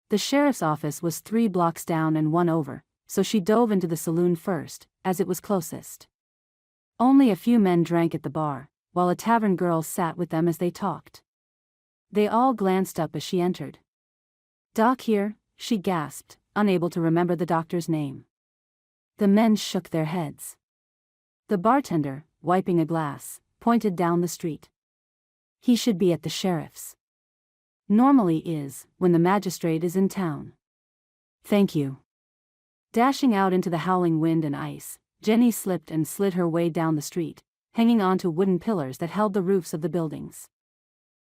The sheriff's office was 3 blocks down and 1 over, so she dove into the saloon first, as it was closest. Only a few men drank at the bar, while a tavern girl sat with them as they talked. They all glanced up as she entered. "Doc here?" she gasped, unable to remember the doctor's name. The men shook their heads. The bartender, wiping a glass, pointed down the street. "He should be at the sheriff's. Normally is, when the magistrate is in town." "Thank you." Dashing out into the howling wind and ice, Jenny slipped and slid her way down the street, hanging on to wooden pillars that held the roofs of the buildings.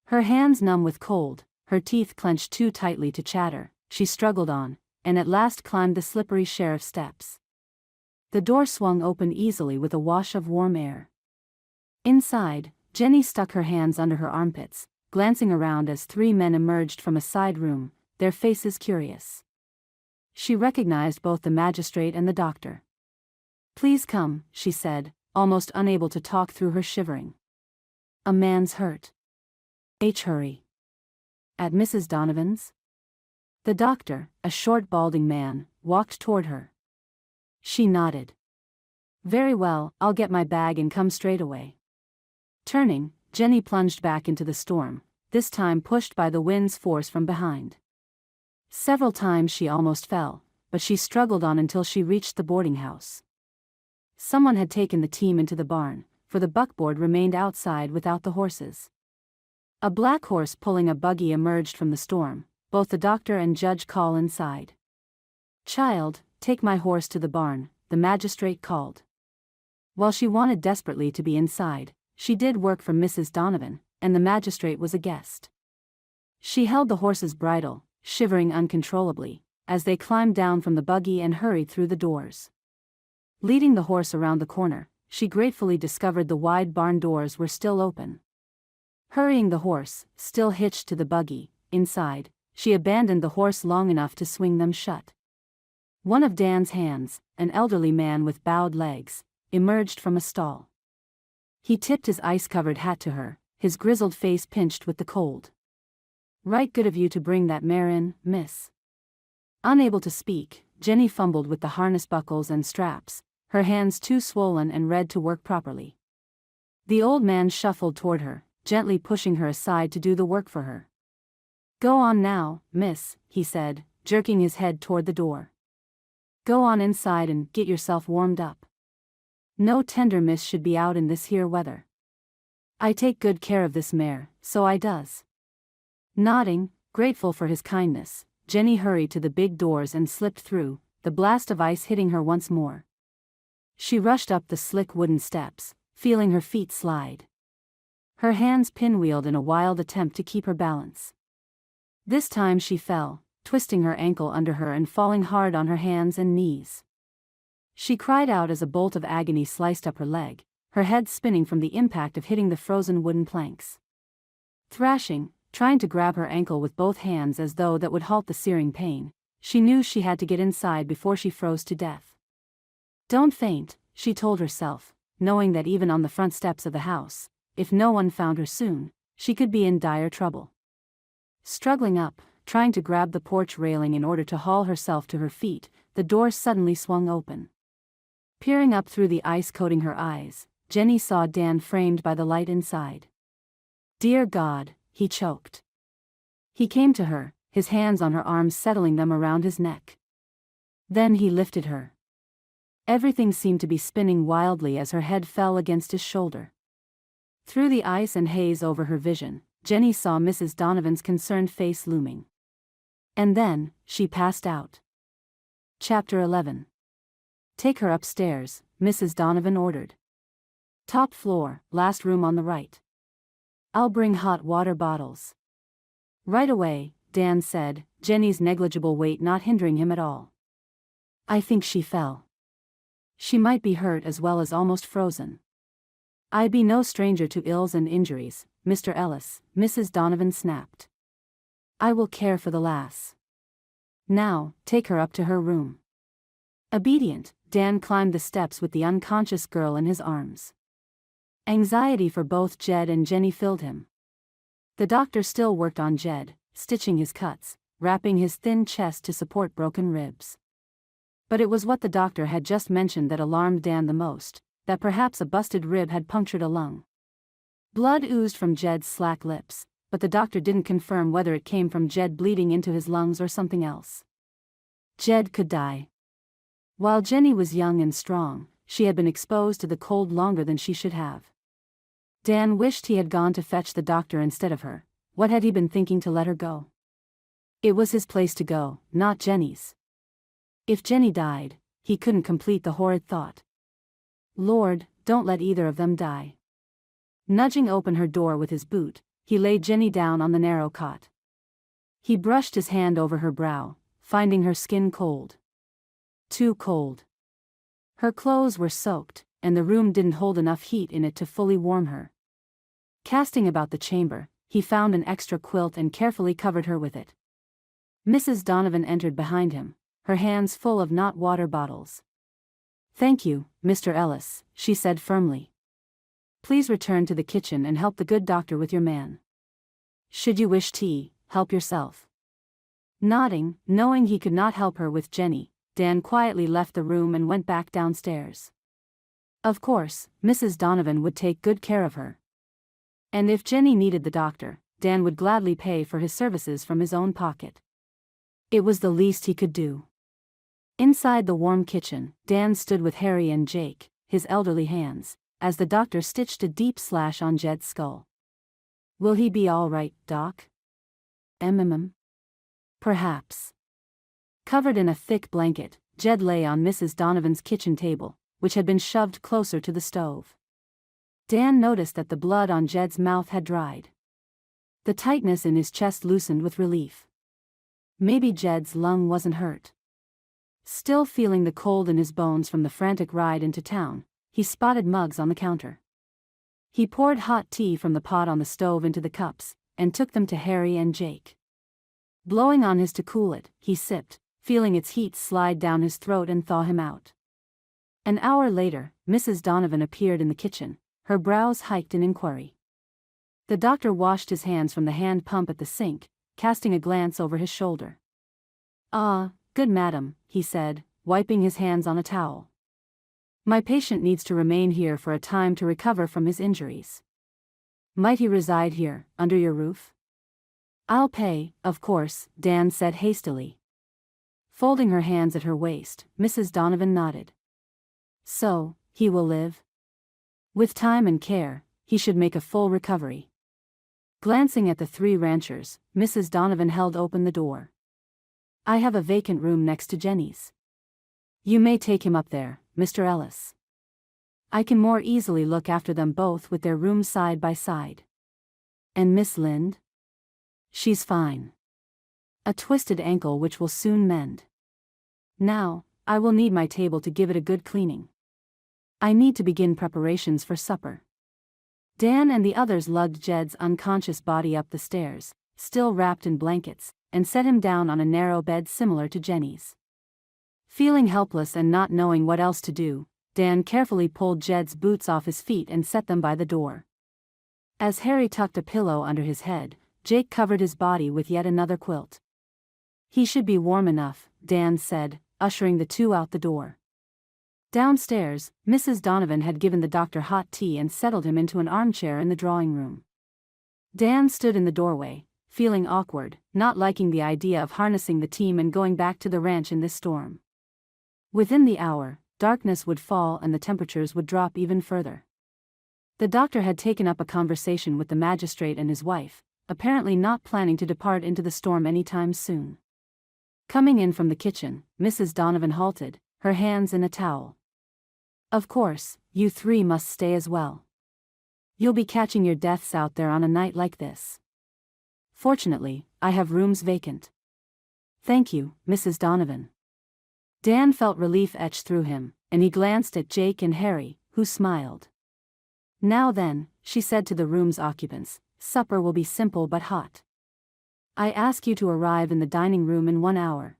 Her hands numb with cold, her teeth clenched too tightly to chatter, she struggled on, and at last climbed the slippery sheriff's steps. The door swung open easily with a wash of warm air. Inside, Jenny stuck her hands under her armpits, glancing around as 3 men emerged from a side room, their faces curious. She recognized both the magistrate and the doctor. "Please come," she said, almost unable to talk through her shivering. "A man's hurt." Hurry." "At Mrs. Donovan's?" The doctor, a short balding man, walked toward her. She nodded. "Very well, I'll get my bag and come straight away." Turning, Jenny plunged back into the storm, this time pushed by the wind's force from behind. Several times she almost fell, but she struggled on until she reached the boarding house. Someone had taken the team into the barn, for the buckboard remained outside without the horses. A black horse pulling a buggy emerged from the storm, both the doctor and Judge Call inside. "Child, "Take my horse to the barn," the magistrate called. While she wanted desperately to be inside, she did work for Mrs. Donovan, and the magistrate was a guest. She held the horse's bridle, shivering uncontrollably, as they climbed down from the buggy and hurried through the doors. Leading the horse around the corner, she gratefully discovered the wide barn doors were still open. Hurrying the horse, still hitched to the buggy, inside, she abandoned the horse long enough to swing them shut. One of Dan's hands, an elderly man with bowed legs, emerged from a stall. He tipped his ice-covered hat to her, his grizzled face pinched with the cold. "Right good of you to bring that mare in, miss." Unable to speak, Jenny fumbled with the harness buckles and straps, her hands too swollen and red to work properly. The old man shuffled toward her, gently pushing her aside to do the work for her. "Go on now, miss," he said, jerking his head toward the door. "Go on inside and get yourself warmed up. No tender miss should be out in this here weather. I take good care of this mare, so I does." Nodding, grateful for his kindness, Jenny hurried to the big doors and slipped through, the blast of ice hitting her once more. She rushed up the slick wooden steps, feeling her feet slide. Her hands pinwheeled in a wild attempt to keep her balance. This time she fell, twisting her ankle under her and falling hard on her hands and knees. She cried out as a bolt of agony sliced up her leg, her head spinning from the impact of hitting the frozen wooden planks. Thrashing, trying to grab her ankle with both hands as though that would halt the searing pain, she knew she had to get inside before she froze to death. "Don't faint," she told herself, knowing that even on the front steps of the house, if no one found her soon, she could be in dire trouble. Struggling up, trying to grab the porch railing in order to haul herself to her feet, the door suddenly swung open. Peering up through the ice coating her eyes, Jenny saw Dan framed by the light inside. "Dear God," he choked. He came to her, his hands on her arms settling them around his neck. Then he lifted her. Everything seemed to be spinning wildly as her head fell against his shoulder. Through the ice and haze over her vision, Jenny saw Mrs. Donovan's concerned face looming. And then, she passed out. Chapter 11. "Take her upstairs," Mrs. Donovan ordered. "Top floor, last room on the right. I'll bring hot water bottles." "Right away," Dan said, Jenny's negligible weight not hindering him at all. "I think she fell. She might be hurt as well as almost frozen." "I be no stranger to ills and injuries, Mr. Ellis," Mrs. Donovan snapped. "I will care for the lass. Now, take her up to her room." Obedient, Dan climbed the steps with the unconscious girl in his arms. Anxiety for both Jed and Jenny filled him. The doctor still worked on Jed, stitching his cuts, wrapping his thin chest to support broken ribs. But it was what the doctor had just mentioned that alarmed Dan the most, that perhaps a busted rib had punctured a lung. Blood oozed from Jed's slack lips, but the doctor didn't confirm whether it came from Jed bleeding into his lungs or something else. Jed could die. While Jenny was young and strong, she had been exposed to the cold longer than she should have. Dan wished he had gone to fetch the doctor instead of her. What had he been thinking to let her go? It was his place to go, not Jenny's. If Jenny died, he couldn't complete the horrid thought. Lord, don't let either of them die. Nudging open her door with his boot, he laid Jenny down on the narrow cot. He brushed his hand over her brow, finding her skin cold. Too cold. Her clothes were soaked, and the room didn't hold enough heat in it to fully warm her. Casting about the chamber, he found an extra quilt and carefully covered her with it. Mrs. Donovan entered behind him, her hands full of not water bottles. "Thank you, Mr. Ellis," she said firmly. "Please return to the kitchen and help the good doctor with your man. Should you wish tea, help yourself." Nodding, knowing he could not help her with Jenny, Dan quietly left the room and went back downstairs. Of course, Mrs. Donovan would take good care of her. And if Jenny needed the doctor, Dan would gladly pay for his services from his own pocket. It was the least he could do. Inside the warm kitchen, Dan stood with Harry and Jake, his elderly hands, as the doctor stitched a deep slash on Jed's skull. "Will he be all right, Doc?" "Perhaps." Covered in a thick blanket, Jed lay on Mrs. Donovan's kitchen table, which had been shoved closer to the stove. Dan noticed that the blood on Jed's mouth had dried. The tightness in his chest loosened with relief. Maybe Jed's lung wasn't hurt. Still feeling the cold in his bones from the frantic ride into town, he spotted mugs on the counter. He poured hot tea from the pot on the stove into the cups, and took them to Harry and Jake. Blowing on his to cool it, he sipped, feeling its heat slide down his throat and thaw him out. An hour later, Mrs. Donovan appeared in the kitchen, her brows hiked in inquiry. The doctor washed his hands from the hand pump at the sink, casting a glance over his shoulder. "Ah, good madam," he said, wiping his hands on a towel. "My patient needs to remain here for a time to recover from his injuries. Might he reside here, under your roof?" "I'll pay, of course," Dan said hastily. Folding her hands at her waist, Mrs. Donovan nodded. "So, he will live? With time and care, he should make a full recovery." Glancing at the three ranchers, Mrs. Donovan held open the door. "I have a vacant room next to Jenny's. You may take him up there, Mr. Ellis. I can more easily look after them both with their rooms side by side." "And Miss Lind?" "She's fine. A twisted ankle which will soon mend. Now, I will need my table to give it a good cleaning. I need to begin preparations for supper." Dan and the others lugged Jed's unconscious body up the stairs, still wrapped in blankets, and set him down on a narrow bed similar to Jenny's. Feeling helpless and not knowing what else to do, Dan carefully pulled Jed's boots off his feet and set them by the door. As Harry tucked a pillow under his head, Jake covered his body with yet another quilt. "He should be warm enough," Dan said, ushering the two out the door. Downstairs, Mrs. Donovan had given the doctor hot tea and settled him into an armchair in the drawing room. Dan stood in the doorway, feeling awkward, not liking the idea of harnessing the team and going back to the ranch in this storm. Within the hour, darkness would fall and the temperatures would drop even further. The doctor had taken up a conversation with the magistrate and his wife, apparently not planning to depart into the storm anytime soon. Coming in from the kitchen, Mrs. Donovan halted, her hands in a towel. "Of course, you three must stay as well. You'll be catching your deaths out there on a night like this. Fortunately, I have rooms vacant." "Thank you, Mrs. Donovan." Dan felt relief etch through him, and he glanced at Jake and Harry, who smiled. "Now then," she said to the room's occupants, "supper will be simple but hot. I ask you to arrive in the dining room in 1 hour.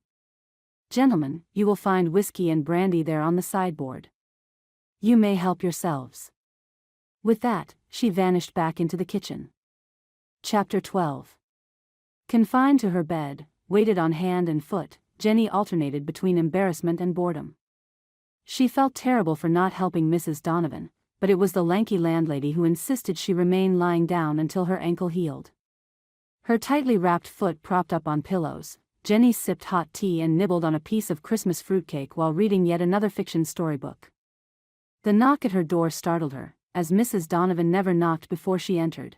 Gentlemen, you will find whiskey and brandy there on the sideboard. You may help yourselves." With that, she vanished back into the kitchen. Chapter 12. Confined to her bed, weighted on hand and foot, Jenny alternated between embarrassment and boredom. She felt terrible for not helping Mrs. Donovan, but it was the lanky landlady who insisted she remain lying down until her ankle healed. Her tightly wrapped foot propped up on pillows, Jenny sipped hot tea and nibbled on a piece of Christmas fruitcake while reading yet another fiction storybook. The knock at her door startled her, as Mrs. Donovan never knocked before she entered.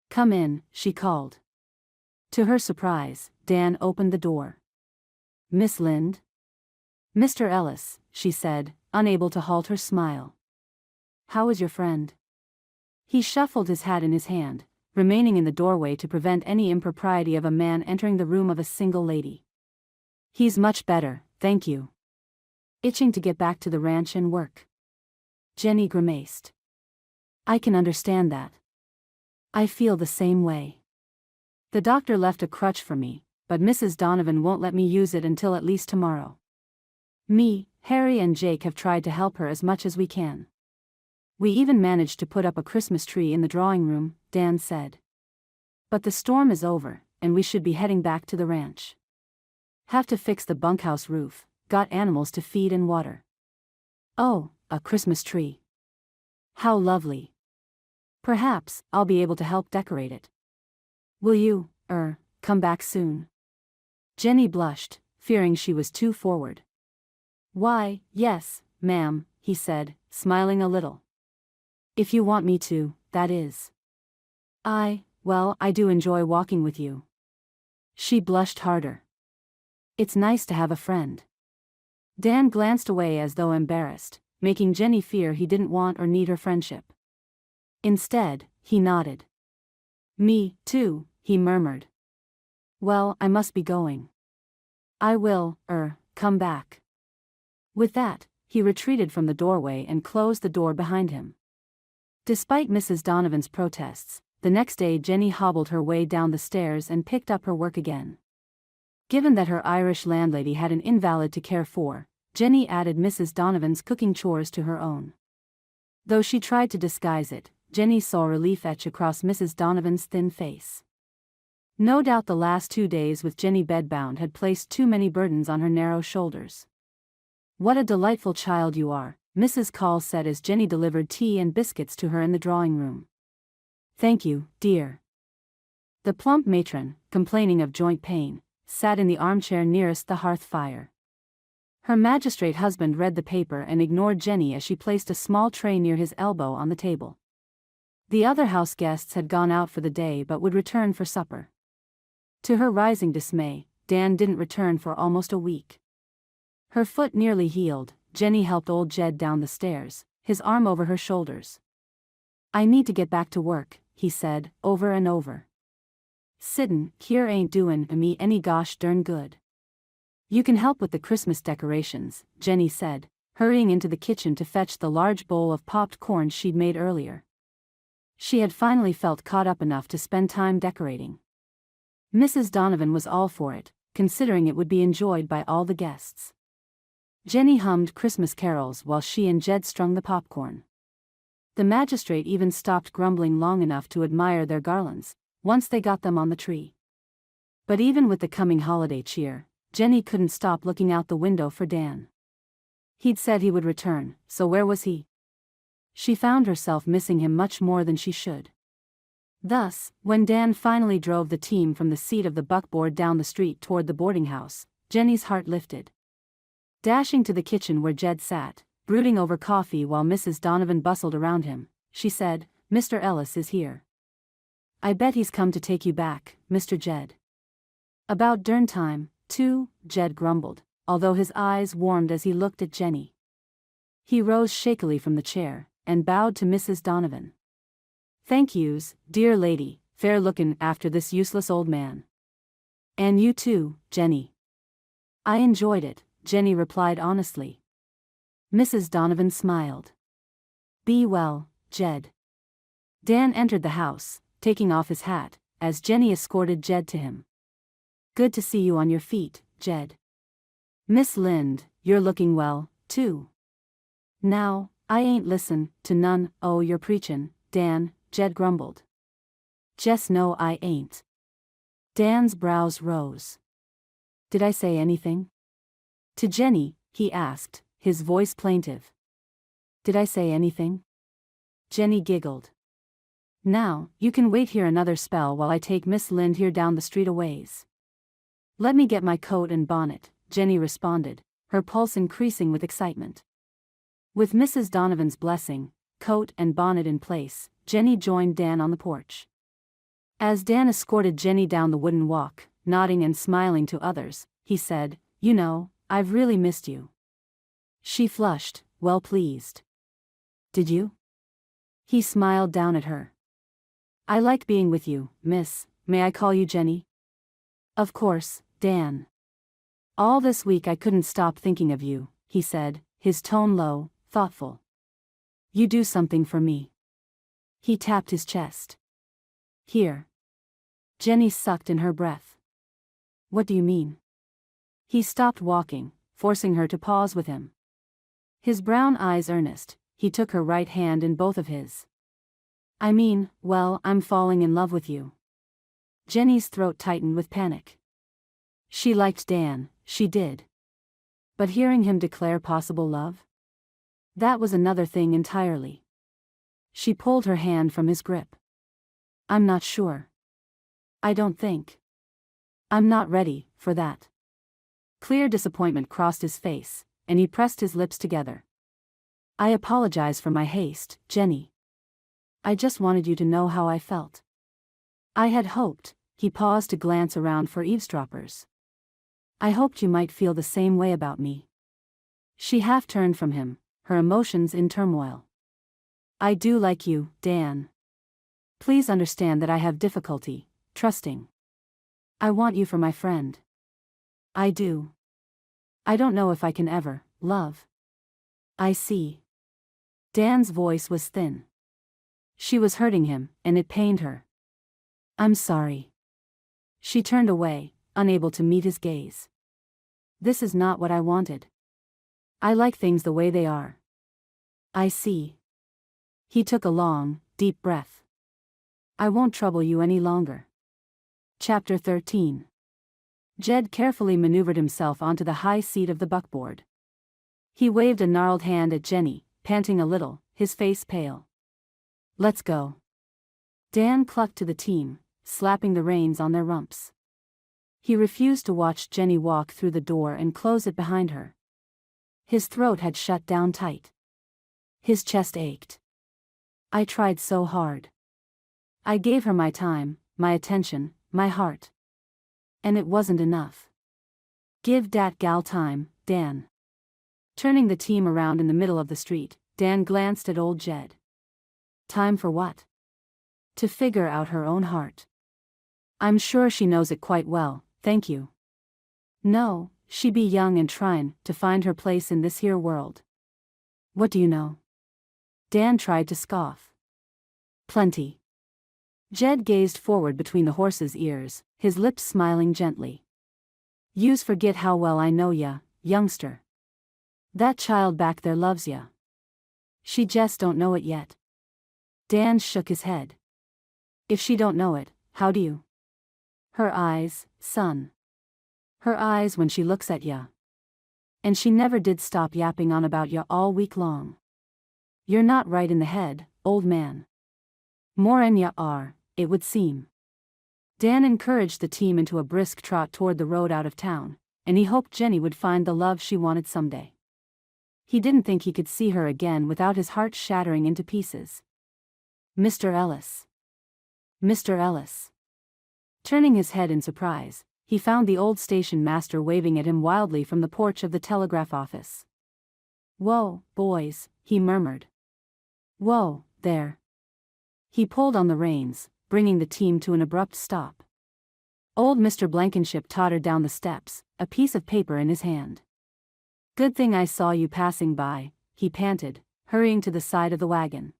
"Come in," she called. To her surprise, Dan opened the door. "Miss Lind?" "Mr. Ellis," she said, unable to halt her smile. "How is your friend?" He shuffled his hat in his hand, remaining in the doorway to prevent any impropriety of a man entering the room of a single lady. "He's much better, thank you. Itching to get back to the ranch and work." Jenny grimaced. "I can understand that. I feel the same way. The doctor left a crutch for me, but Mrs. Donovan won't let me use it until at least tomorrow. Me, Harry and Jake have tried to help her as much as we can. We even managed to put up a Christmas tree in the drawing room," Dan said. "But the storm is over, and we should be heading back to the ranch. Have to fix the bunkhouse roof, got animals to feed and water." "Oh, a Christmas tree. How lovely. Perhaps I'll be able to help decorate it. Will you, come back soon?" Jenny blushed, fearing she was too forward. "Why, yes, ma'am," he said, smiling a little. "If you want me to, that is. Well, I do enjoy walking with you." She blushed harder. "It's nice to have a friend." Dan glanced away as though embarrassed, making Jenny fear he didn't want or need her friendship. Instead, he nodded. Me, too, he murmured. Well, I must be going. I will, come back. With that, he retreated from the doorway and closed the door behind him. Despite Mrs. Donovan's protests, the next day Jenny hobbled her way down the stairs and picked up her work again. Given that her Irish landlady had an invalid to care for, Jenny added Mrs. Donovan's cooking chores to her own. Though she tried to disguise it, Jenny saw relief etch across Mrs. Donovan's thin face. No doubt the last 2 days with Jenny bedbound had placed too many burdens on her narrow shoulders. What a delightful child you are, Mrs. Call said as Jenny delivered tea and biscuits to her in the drawing room. Thank you, dear. The plump matron, complaining of joint pain, sat in the armchair nearest the hearth fire. Her magistrate husband read the paper and ignored Jenny as she placed a small tray near his elbow on the table. The other house guests had gone out for the day but would return for supper. To her rising dismay, Dan didn't return for almost a week. Her foot nearly healed, Jenny helped old Jed down the stairs, his arm over her shoulders. I need to get back to work, he said, over and over. Sittin' here ain't doin' me any gosh darn good. You can help with the Christmas decorations, Jenny said, hurrying into the kitchen to fetch the large bowl of popped corn she'd made earlier. She had finally felt caught up enough to spend time decorating. Mrs. Donovan was all for it, considering it would be enjoyed by all the guests. Jenny hummed Christmas carols while she and Jed strung the popcorn. The magistrate even stopped grumbling long enough to admire their garlands, once they got them on the tree. But even with the coming holiday cheer, Jenny couldn't stop looking out the window for Dan. He'd said he would return, so where was he? She found herself missing him much more than she should. Thus, when Dan finally drove the team from the seat of the buckboard down the street toward the boarding house, Jenny's heart lifted. Dashing to the kitchen where Jed sat, brooding over coffee while Mrs. Donovan bustled around him, she said, Mr. Ellis is here. I bet he's come to take you back, Mr. Jed. About darn time, too, Jed grumbled, although his eyes warmed as he looked at Jenny. He rose shakily from the chair, and bowed to Mrs. Donovan. Thank yous, dear lady, fair lookin' after this useless old man. And you too, Jenny. I enjoyed it, Jenny replied honestly. Mrs. Donovan smiled. Be well, Jed. Dan entered the house, taking off his hat, as Jenny escorted Jed to him. Good to see you on your feet, Jed. Miss Lind, you're looking well, too. Now, I ain't listen to none o' your preachin', Dan, Jed grumbled. Just no I ain't. Dan's brows rose. Did I say anything? To Jenny, he asked, his voice plaintive. Did I say anything? Jenny giggled. Now, you can wait here another spell while I take Miss Lind here down the street a ways. Let me get my coat and bonnet, Jenny responded, her pulse increasing with excitement. With Mrs. Donovan's blessing, coat and bonnet in place, Jenny joined Dan on the porch. As Dan escorted Jenny down the wooden walk, nodding and smiling to others, he said, You know, I've really missed you. She flushed, well pleased. Did you? He smiled down at her. I like being with you, miss. May I call you Jenny? Of course, Dan. All this week I couldn't stop thinking of you, he said, his tone low, thoughtful. You do something for me. He tapped his chest. Here. Jenny sucked in her breath. What do you mean? He stopped walking, forcing her to pause with him. His brown eyes earnest, he took her right hand in both of his. I mean, well, I'm falling in love with you. Jenny's throat tightened with panic. She liked Dan, she did. But hearing him declare possible love? That was another thing entirely. She pulled her hand from his grip. I'm not sure. I don't think. I'm not ready for that. Clear disappointment crossed his face, and he pressed his lips together. I apologize for my haste, Jenny. I just wanted you to know how I felt. I had hoped, he paused to glance around for eavesdroppers. I hoped you might feel the same way about me. She half turned from him, her emotions in turmoil. I do like you, Dan. Please understand that I have difficulty trusting. I want you for my friend. I do. I don't know if I can ever love. I see. Dan's voice was thin. She was hurting him, and it pained her. I'm sorry. She turned away, unable to meet his gaze. This is not what I wanted. I like things the way they are. I see. He took a long, deep breath. I won't trouble you any longer. Chapter 13. Jed carefully maneuvered himself onto the high seat of the buckboard. He waved a gnarled hand at Jenny, panting a little, his face pale. Let's go. Dan clucked to the team, slapping the reins on their rumps. He refused to watch Jenny walk through the door and close it behind her. His throat had shut down tight. His chest ached. I tried so hard. I gave her my time, my attention, my heart. And it wasn't enough. Give dat gal time, Dan. Turning the team around in the middle of the street, Dan glanced at old Jed. Time for what? To figure out her own heart. I'm sure she knows it quite well, thank you. No, she be young and tryin' to find her place in this here world. What do you know? Dan tried to scoff. Plenty. Jed gazed forward between the horse's ears, his lips smiling gently. Yous forget how well I know ya, youngster. That child back there loves ya. She just don't know it yet. Dan shook his head. If she don't know it, how do you? Her eyes, son. Her eyes when she looks at ya. And she never did stop yapping on about ya all week long. You're not right in the head, old man. More'n ya are, it would seem. Dan encouraged the team into a brisk trot toward the road out of town, and he hoped Jenny would find the love she wanted someday. He didn't think he could see her again without his heart shattering into pieces. Mr. Ellis. Mr. Ellis. Turning his head in surprise, he found the old station master waving at him wildly from the porch of the telegraph office. Whoa, boys, he murmured. Whoa, there. He pulled on the reins, bringing the team to an abrupt stop. Old Mr. Blankenship tottered down the steps, a piece of paper in his hand. Good thing I saw you passing by, he panted, hurrying to the side of the wagon.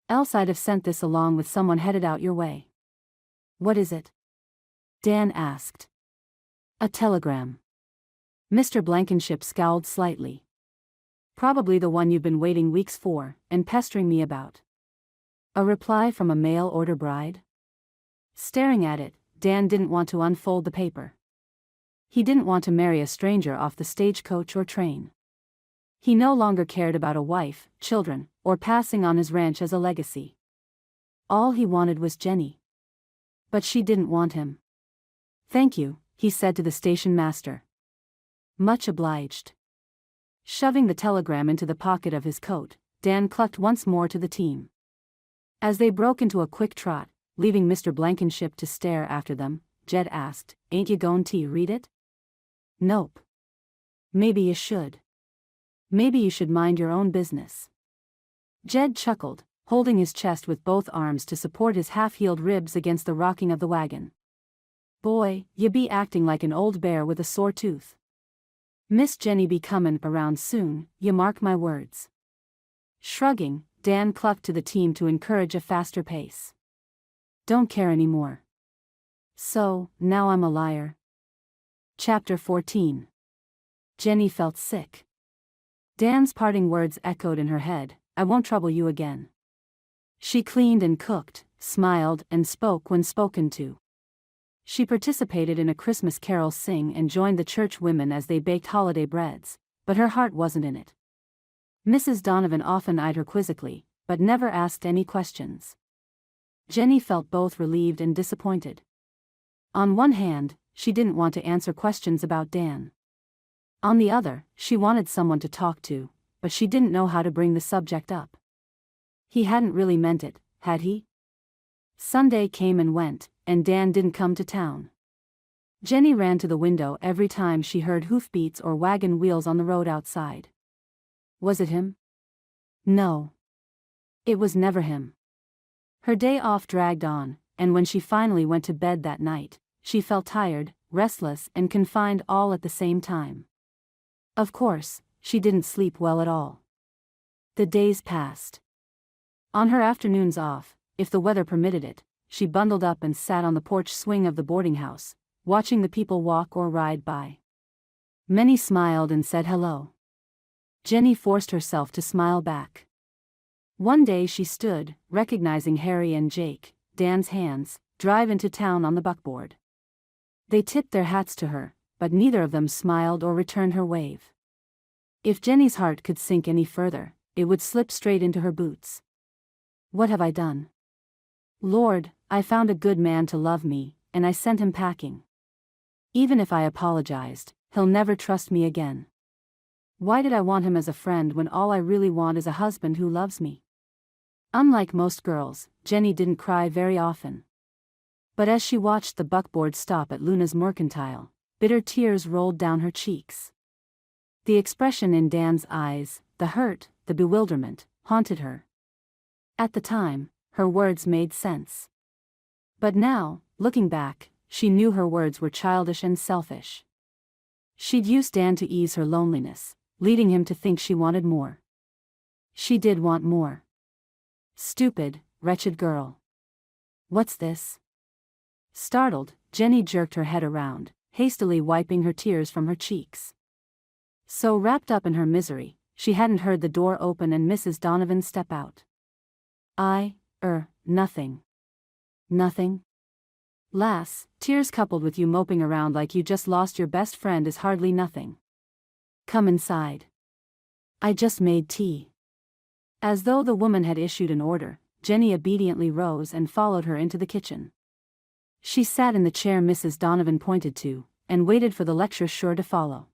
Else I'd have sent this along with someone headed out your way. What is it? Dan asked. A telegram. Mr. Blankenship scowled slightly. Probably the one you've been waiting weeks for, and pestering me about. A reply from a mail-order bride? Staring at it, Dan didn't want to unfold the paper. He didn't want to marry a stranger off the stagecoach or train. He no longer cared about a wife, children, or passing on his ranch as a legacy. All he wanted was Jenny. But she didn't want him. Thank you, he said to the station master. Much obliged. Shoving the telegram into the pocket of his coat, Dan clucked once more to the team. As they broke into a quick trot, leaving Mr. Blankenship to stare after them, Jed asked, Ain't you goin' to read it? Nope. Maybe you should. Maybe you should mind your own business. Jed chuckled, holding his chest with both arms to support his half-healed ribs against the rocking of the wagon. Boy, you be acting like an old bear with a sore tooth. Miss Jenny be comin' around soon, you mark my words. Shrugging, Dan clucked to the team to encourage a faster pace. Don't care anymore. So, now I'm a liar. Chapter 14. Jenny felt sick. Dan's parting words echoed in her head, I won't trouble you again. She cleaned and cooked, smiled and spoke when spoken to. She participated in a Christmas carol sing and joined the church women as they baked holiday breads, but her heart wasn't in it. Mrs. Donovan often eyed her quizzically, but never asked any questions. Jenny felt both relieved and disappointed. On one hand, she didn't want to answer questions about Dan. On the other, she wanted someone to talk to, but she didn't know how to bring the subject up. He hadn't really meant it, had he? Sunday came and went, and Dan didn't come to town. Jenny ran to the window every time she heard hoofbeats or wagon wheels on the road outside. Was it him? No. It was never him. Her day off dragged on, and when she finally went to bed that night, she felt tired, restless, and confined all at the same time. Of course, she didn't sleep well at all. The days passed. On her afternoons off, if the weather permitted it, she bundled up and sat on the porch swing of the boarding house, watching the people walk or ride by. Many smiled and said hello. Jenny forced herself to smile back. One day she stood, recognizing Harry and Jake, Dan's hands, drive into town on the buckboard. They tipped their hats to her, but neither of them smiled or returned her wave. If Jenny's heart could sink any further, it would slip straight into her boots. What have I done? Lord, I found a good man to love me, and I sent him packing. Even if I apologized, he'll never trust me again. Why did I want him as a friend when all I really want is a husband who loves me? Unlike most girls, Jenny didn't cry very often. But as she watched the buckboard stop at Luna's Mercantile, bitter tears rolled down her cheeks. The expression in Dan's eyes, the hurt, the bewilderment, haunted her. At the time, her words made sense. But now, looking back, she knew her words were childish and selfish. She'd used Dan to ease her loneliness, leading him to think she wanted more. She did want more. Stupid, wretched girl. What's this? Startled, Jenny jerked her head around, hastily wiping her tears from her cheeks. So wrapped up in her misery, she hadn't heard the door open and Mrs. Donovan step out. Nothing. Nothing? Lass, tears coupled with you moping around like you just lost your best friend is hardly nothing. Come inside. I just made tea. As though the woman had issued an order, Jenny obediently rose and followed her into the kitchen. She sat in the chair Mrs. Donovan pointed to, and waited for the lecture sure to follow.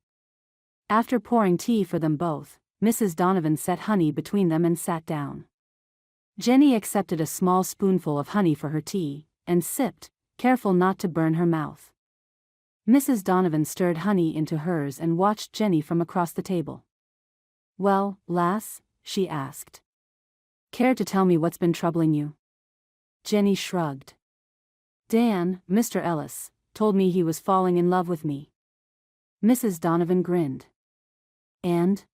After pouring tea for them both, Mrs. Donovan set honey between them and sat down. Jenny accepted a small spoonful of honey for her tea, and sipped, careful not to burn her mouth. Mrs. Donovan stirred honey into hers and watched Jenny from across the table. Well, lass, she asked. Care to tell me what's been troubling you? Jenny shrugged. Dan, Mr. Ellis, told me he was falling in love with me. Mrs. Donovan grinned. And,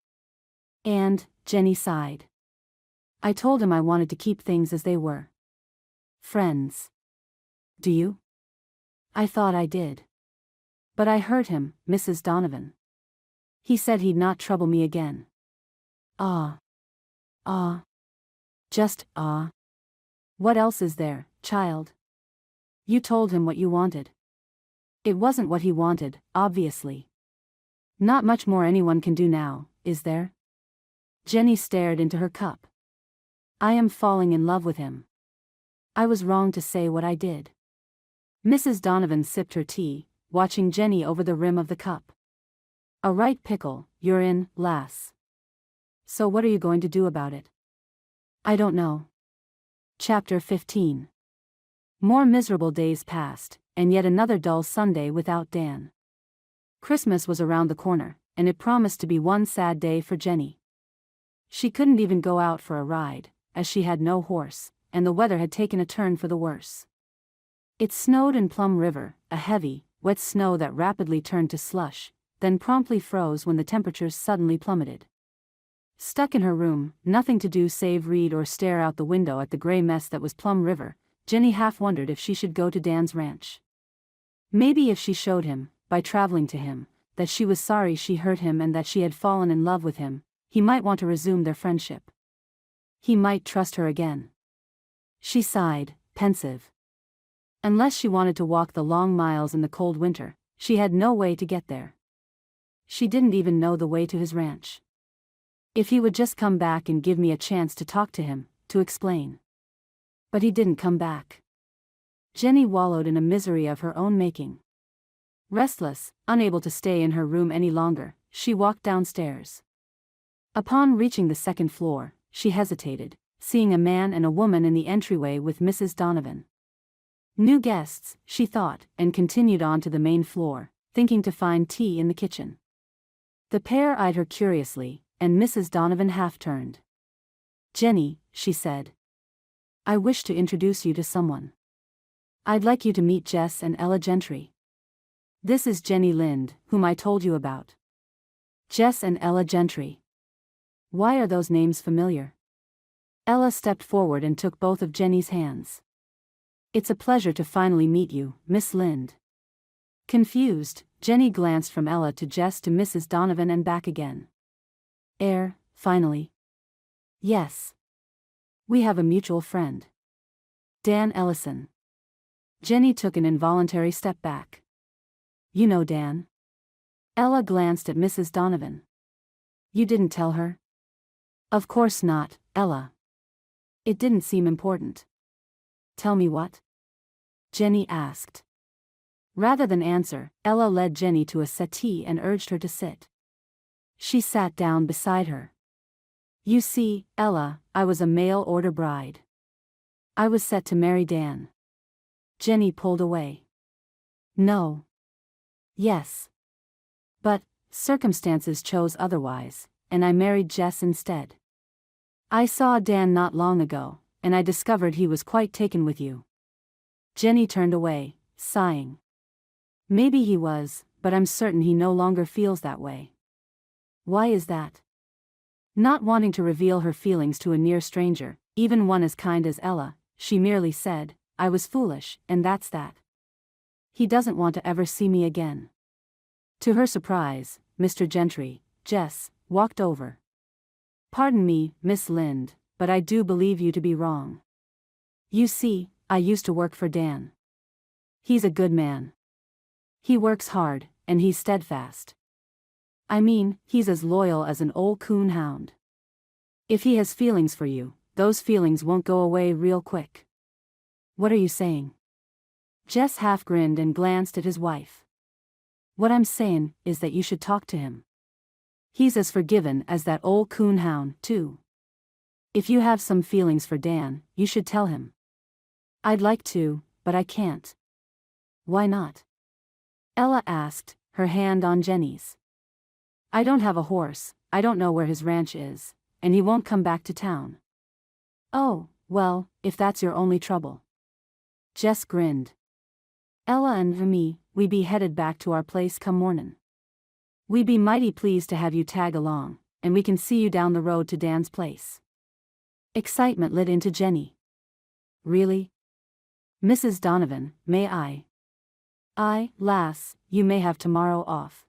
Jenny sighed. I told him I wanted to keep things as they were. Friends. Do you? I thought I did. But I hurt him, Mrs. Donovan. He said he'd not trouble me again. Just What else is there, child? You told him what you wanted. It wasn't what he wanted, obviously. Not much more anyone can do now, is there? Jenny stared into her cup. I am falling in love with him. I was wrong to say what I did. Mrs. Donovan sipped her tea, watching Jenny over the rim of the cup. A right pickle, you're in, lass. So what are you going to do about it? I don't know. Chapter 15. More miserable days passed, and yet another dull Sunday without Dan. Christmas was around the corner, and it promised to be one sad day for Jenny. She couldn't even go out for a ride, as she had no horse, and the weather had taken a turn for the worse. It snowed in Plum River, a heavy, wet snow that rapidly turned to slush, then promptly froze when the temperatures suddenly plummeted. Stuck in her room, nothing to do save read or stare out the window at the gray mess that was Plum River, Jenny half wondered if she should go to Dan's ranch. Maybe if she showed him, by traveling to him, that she was sorry she hurt him and that she had fallen in love with him, he might want to resume their friendship. He might trust her again. She sighed, pensive. Unless she wanted to walk the long miles in the cold winter, she had no way to get there. She didn't even know the way to his ranch. If he would just come back and give me a chance to talk to him, to explain. But he didn't come back. Jenny wallowed in a misery of her own making. Restless, unable to stay in her room any longer, she walked downstairs. Upon reaching the second floor, she hesitated, seeing a man and a woman in the entryway with Mrs. Donovan. New guests, she thought, and continued on to the main floor, thinking to find tea in the kitchen. The pair eyed her curiously, and Mrs. Donovan half-turned. "Jenny," she said. "I wish to introduce you to someone. I'd like you to meet Jess and Ella Gentry. This is Jenny Lind, whom I told you about." Jess and Ella Gentry. Why are those names familiar? Ella stepped forward and took both of Jenny's hands. "It's a pleasure to finally meet you, Miss Lind." Confused, Jenny glanced from Ella to Jess to Mrs. Donovan and back again. Finally. "Yes. We have a mutual friend. Dan Ellison." Jenny took an involuntary step back. "You know Dan?" Ella glanced at Mrs. Donovan. "You didn't tell her?" "Of course not, Ella. It didn't seem important." "Tell me what?" Jenny asked. Rather than answer, Ella led Jenny to a settee and urged her to sit. She sat down beside her. "You see, Ella, I was a mail-order bride. I was set to marry Dan." Jenny pulled away. "No." "Yes. But circumstances chose otherwise, and I married Jess instead. I saw Dan not long ago, and I discovered he was quite taken with you." Jenny turned away, sighing. "Maybe he was, but I'm certain he no longer feels that way." "Why is that?" Not wanting to reveal her feelings to a near stranger, even one as kind as Ella, she merely said, "I was foolish, and that's that. He doesn't want to ever see me again." To her surprise, Mr. Gentry, Jess, walked over. "Pardon me, Miss Lind, but I do believe you to be wrong. You see, I used to work for Dan. He's a good man. He works hard, and he's steadfast. I mean, he's as loyal as an old coon hound. If he has feelings for you, those feelings won't go away real quick." "What are you saying?" Jess half grinned and glanced at his wife. "What I'm saying is that you should talk to him. He's as forgiving as that old coon hound, too. If you have some feelings for Dan, you should tell him." "I'd like to, but I can't." "Why not?" Ella asked, her hand on Jenny's. "I don't have a horse, I don't know where his ranch is, and he won't come back to town." "Oh, well, if that's your only trouble." Jess grinned. "Ella and me, we be headed back to our place come mornin'. We be mighty pleased to have you tag along, and we can see you down the road to Dan's place." Excitement lit into Jenny. "Really? Mrs. Donovan, may I?" "Aye, lass, you may have tomorrow off.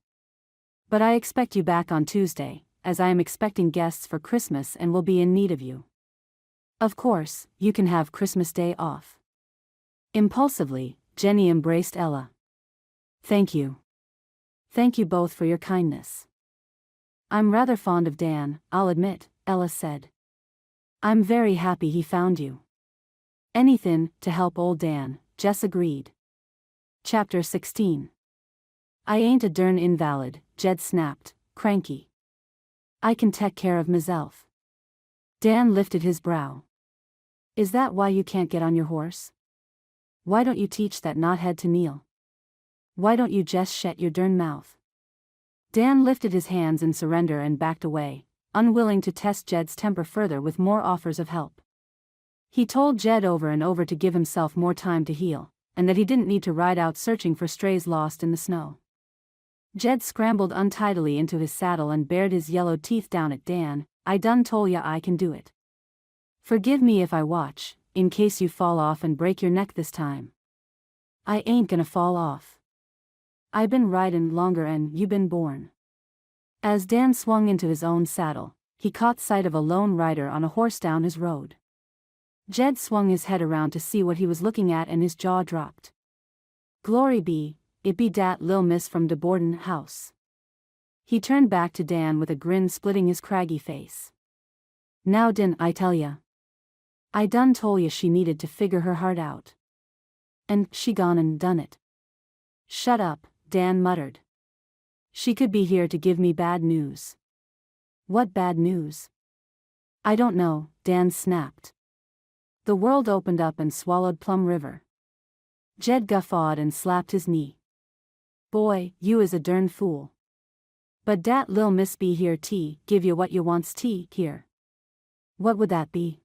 But I expect you back on Tuesday, as I am expecting guests for Christmas and will be in need of you." "Of course, you can have Christmas Day off." Impulsively, Jenny embraced Ella. "Thank you. Thank you both for your kindness." "I'm rather fond of Dan, I'll admit," Ella said. "I'm very happy he found you." "Anythin' to help old Dan," Jess agreed. Chapter 16. "I ain't a dern invalid," Jed snapped, cranky. "I can take care of myself." Dan lifted his brow. "Is that why you can't get on your horse? Why don't you teach that knothead to kneel? Why don't you just shet your dern mouth?" Dan lifted his hands in surrender and backed away, unwilling to test Jed's temper further with more offers of help. He told Jed over and over to give himself more time to heal, and that he didn't need to ride out searching for strays lost in the snow. Jed scrambled untidily into his saddle and bared his yellow teeth down at Dan. "I done tole ya I can do it. Forgive me if I watch, in case you fall off and break your neck this time." "I ain't gonna fall off. I been ridin' longer and you been born." As Dan swung into his own saddle, he caught sight of a lone rider on a horse down his road. Jed swung his head around to see what he was looking at and his jaw dropped. "Glory be, it be dat lil miss from de Borden house." He turned back to Dan with a grin splitting his craggy face. "Now didn't I tell ya? I done tole ya she needed to figure her heart out. And she gone and done it." "Shut up," Dan muttered. "She could be here to give me bad news." "What bad news?" "I don't know," Dan snapped. "The world opened up and swallowed Plum River." Jed guffawed and slapped his knee. "Boy, you is a dern fool. But dat lil miss be here tea, give you what you wants tea, here. What would that be?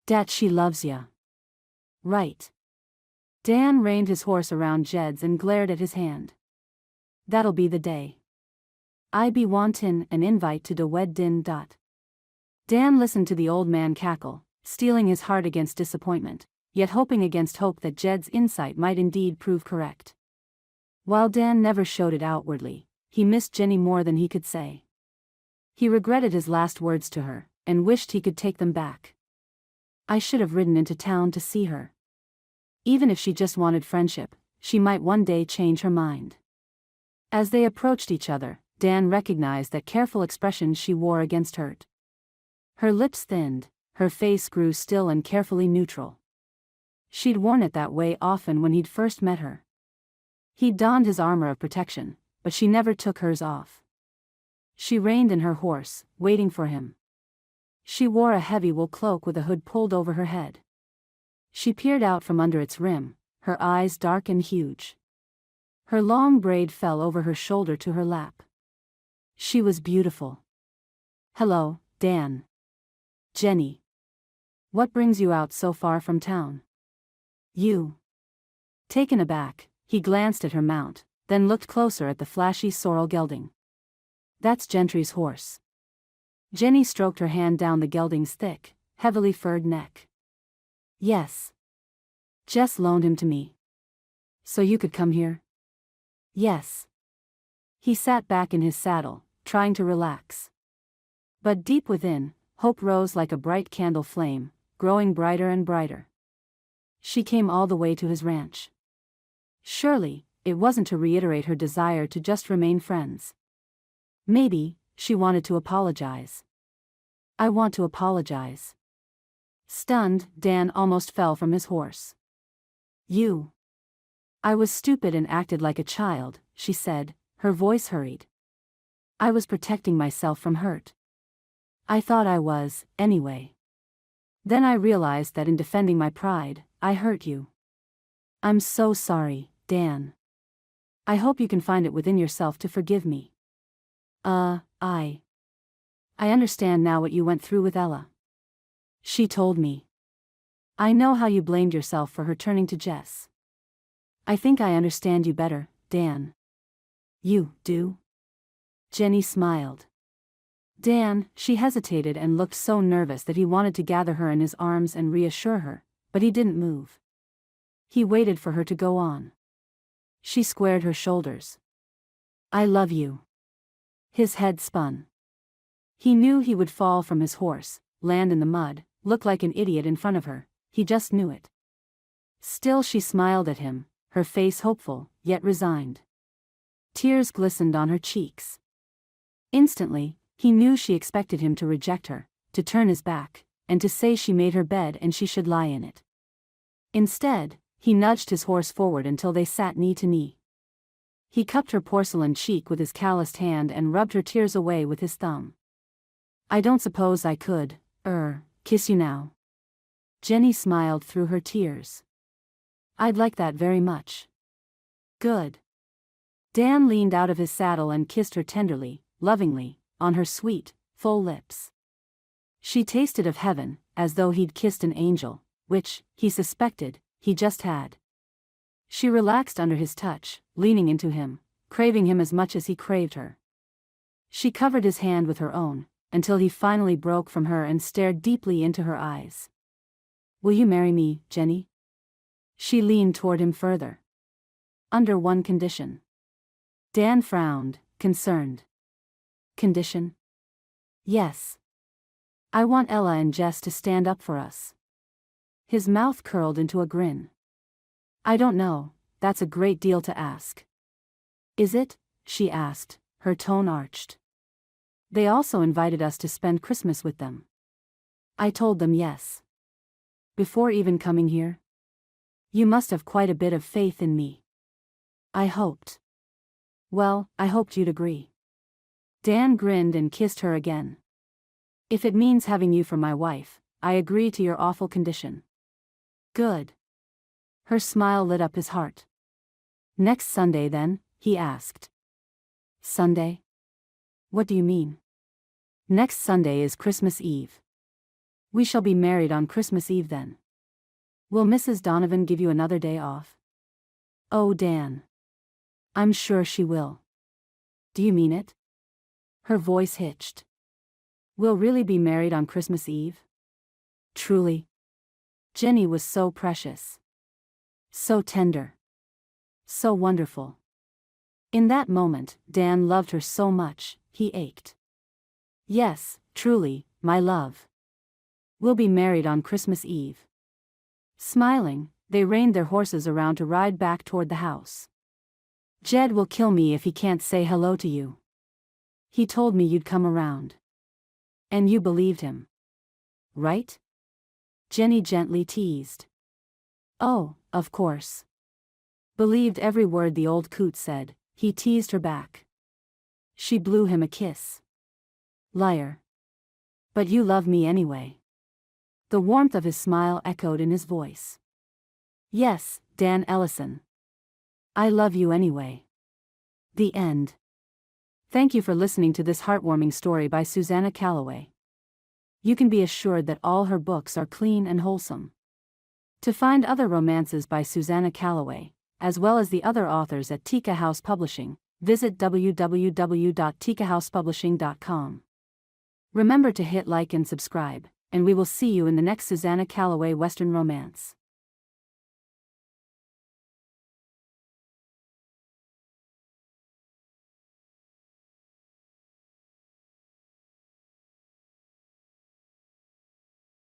Dat she loves ya. Right. Dan reined his horse around Jed's and glared at his hand. That'll be the day. I be wantin' an invite to de weddin'. Dan listened to the old man cackle, steeling his heart against disappointment, yet hoping against hope that Jed's insight might indeed prove correct. While Dan never showed it outwardly, he missed Jenny more than he could say. He regretted his last words to her, and wished he could take them back. I should have ridden into town to see her. Even if she just wanted friendship, she might one day change her mind. As they approached each other, Dan recognized that careful expression she wore against hurt. Her lips thinned, her face grew still and carefully neutral. She'd worn it that way often when he'd first met her. He'd donned his armor of protection, but she never took hers off. She reined in her horse, waiting for him. She wore a heavy wool cloak with a hood pulled over her head. She peered out from under its rim, her eyes dark and huge. Her long braid fell over her shoulder to her lap. She was beautiful. Hello, Dan. Jenny. What brings you out so far from town? You. Taken aback, he glanced at her mount, then looked closer at the flashy sorrel gelding. That's Gentry's horse. Jenny stroked her hand down the gelding's thick, heavily furred neck. Yes. Jess loaned him to me. So you could come here? Yes. He sat back in his saddle, trying to relax. But deep within, hope rose like a bright candle flame, growing brighter and brighter. She came all the way to his ranch. Surely, it wasn't to reiterate her desire to just remain friends. Maybe, she wanted to apologize. I want to apologize. Stunned, Dan almost fell from his horse. You. I was stupid and acted like a child, she said, her voice hurried. I was protecting myself from hurt. I thought I was, anyway. Then I realized that in defending my pride, I hurt you. I'm so sorry, Dan. I hope you can find it within yourself to forgive me. I understand now what you went through with Ella. She told me. I know how you blamed yourself for her turning to Jess. I think I understand you better, Dan. You do? Jenny smiled. Dan, she hesitated and looked so nervous that he wanted to gather her in his arms and reassure her, but he didn't move. He waited for her to go on. She squared her shoulders. I love you. His head spun. He knew he would fall from his horse, land in the mud, look like an idiot in front of her, he just knew it. Still she smiled at him, her face hopeful, yet resigned. Tears glistened on her cheeks. Instantly, he knew she expected him to reject her, to turn his back, and to say she made her bed and she should lie in it. Instead, he nudged his horse forward until they sat knee to knee. He cupped her porcelain cheek with his calloused hand and rubbed her tears away with his thumb. I don't suppose I could, kiss you now. Jenny smiled through her tears. I'd like that very much. Good. Dan leaned out of his saddle and kissed her tenderly, lovingly, on her sweet, full lips. She tasted of heaven, as though he'd kissed an angel, which, he suspected, he just had. She relaxed under his touch, leaning into him, craving him as much as he craved her. She covered his hand with her own, until he finally broke from her and stared deeply into her eyes. Will you marry me, Jenny? She leaned toward him further. Under one condition. Dan frowned, concerned. Condition? Yes. I want Ella and Jess to stand up for us. His mouth curled into a grin. I don't know, that's a great deal to ask. Is it? She asked, her tone arched. They also invited us to spend Christmas with them. I told them yes. Before even coming here? You must have quite a bit of faith in me. I hoped. Well, I hoped you'd agree. Dan grinned and kissed her again. If it means having you for my wife, I agree to your awful condition. Good. Her smile lit up his heart. Next Sunday then, he asked. Sunday? What do you mean? Next Sunday is Christmas Eve. We shall be married on Christmas Eve then. Will Mrs. Donovan give you another day off? Oh, Dan. I'm sure she will. Do you mean it? Her voice hitched. We'll really be married on Christmas Eve? Truly. Jenny was so precious. So tender. So wonderful. In that moment, Dan loved her so much, he ached. Yes, truly, my love. We'll be married on Christmas Eve. Smiling, they reined their horses around to ride back toward the house. Jed will kill me if he can't say hello to you. He told me you'd come around. And you believed him. Right? Jenny gently teased. Oh, of course. Believed every word the old coot said, he teased her back. She blew him a kiss. Liar. But you love me anyway. The warmth of his smile echoed in his voice. Yes, Dan Ellison. I love you anyway. The end. Thank you for listening to this heartwarming story by Susanna Calloway. You can be assured that all her books are clean and wholesome. To find other romances by Susanna Calloway, as well as the other authors at Tika House Publishing, visit www.tikahousepublishing.com. Remember to hit like and subscribe, and we will see you in the next Susanna Calloway Western romance.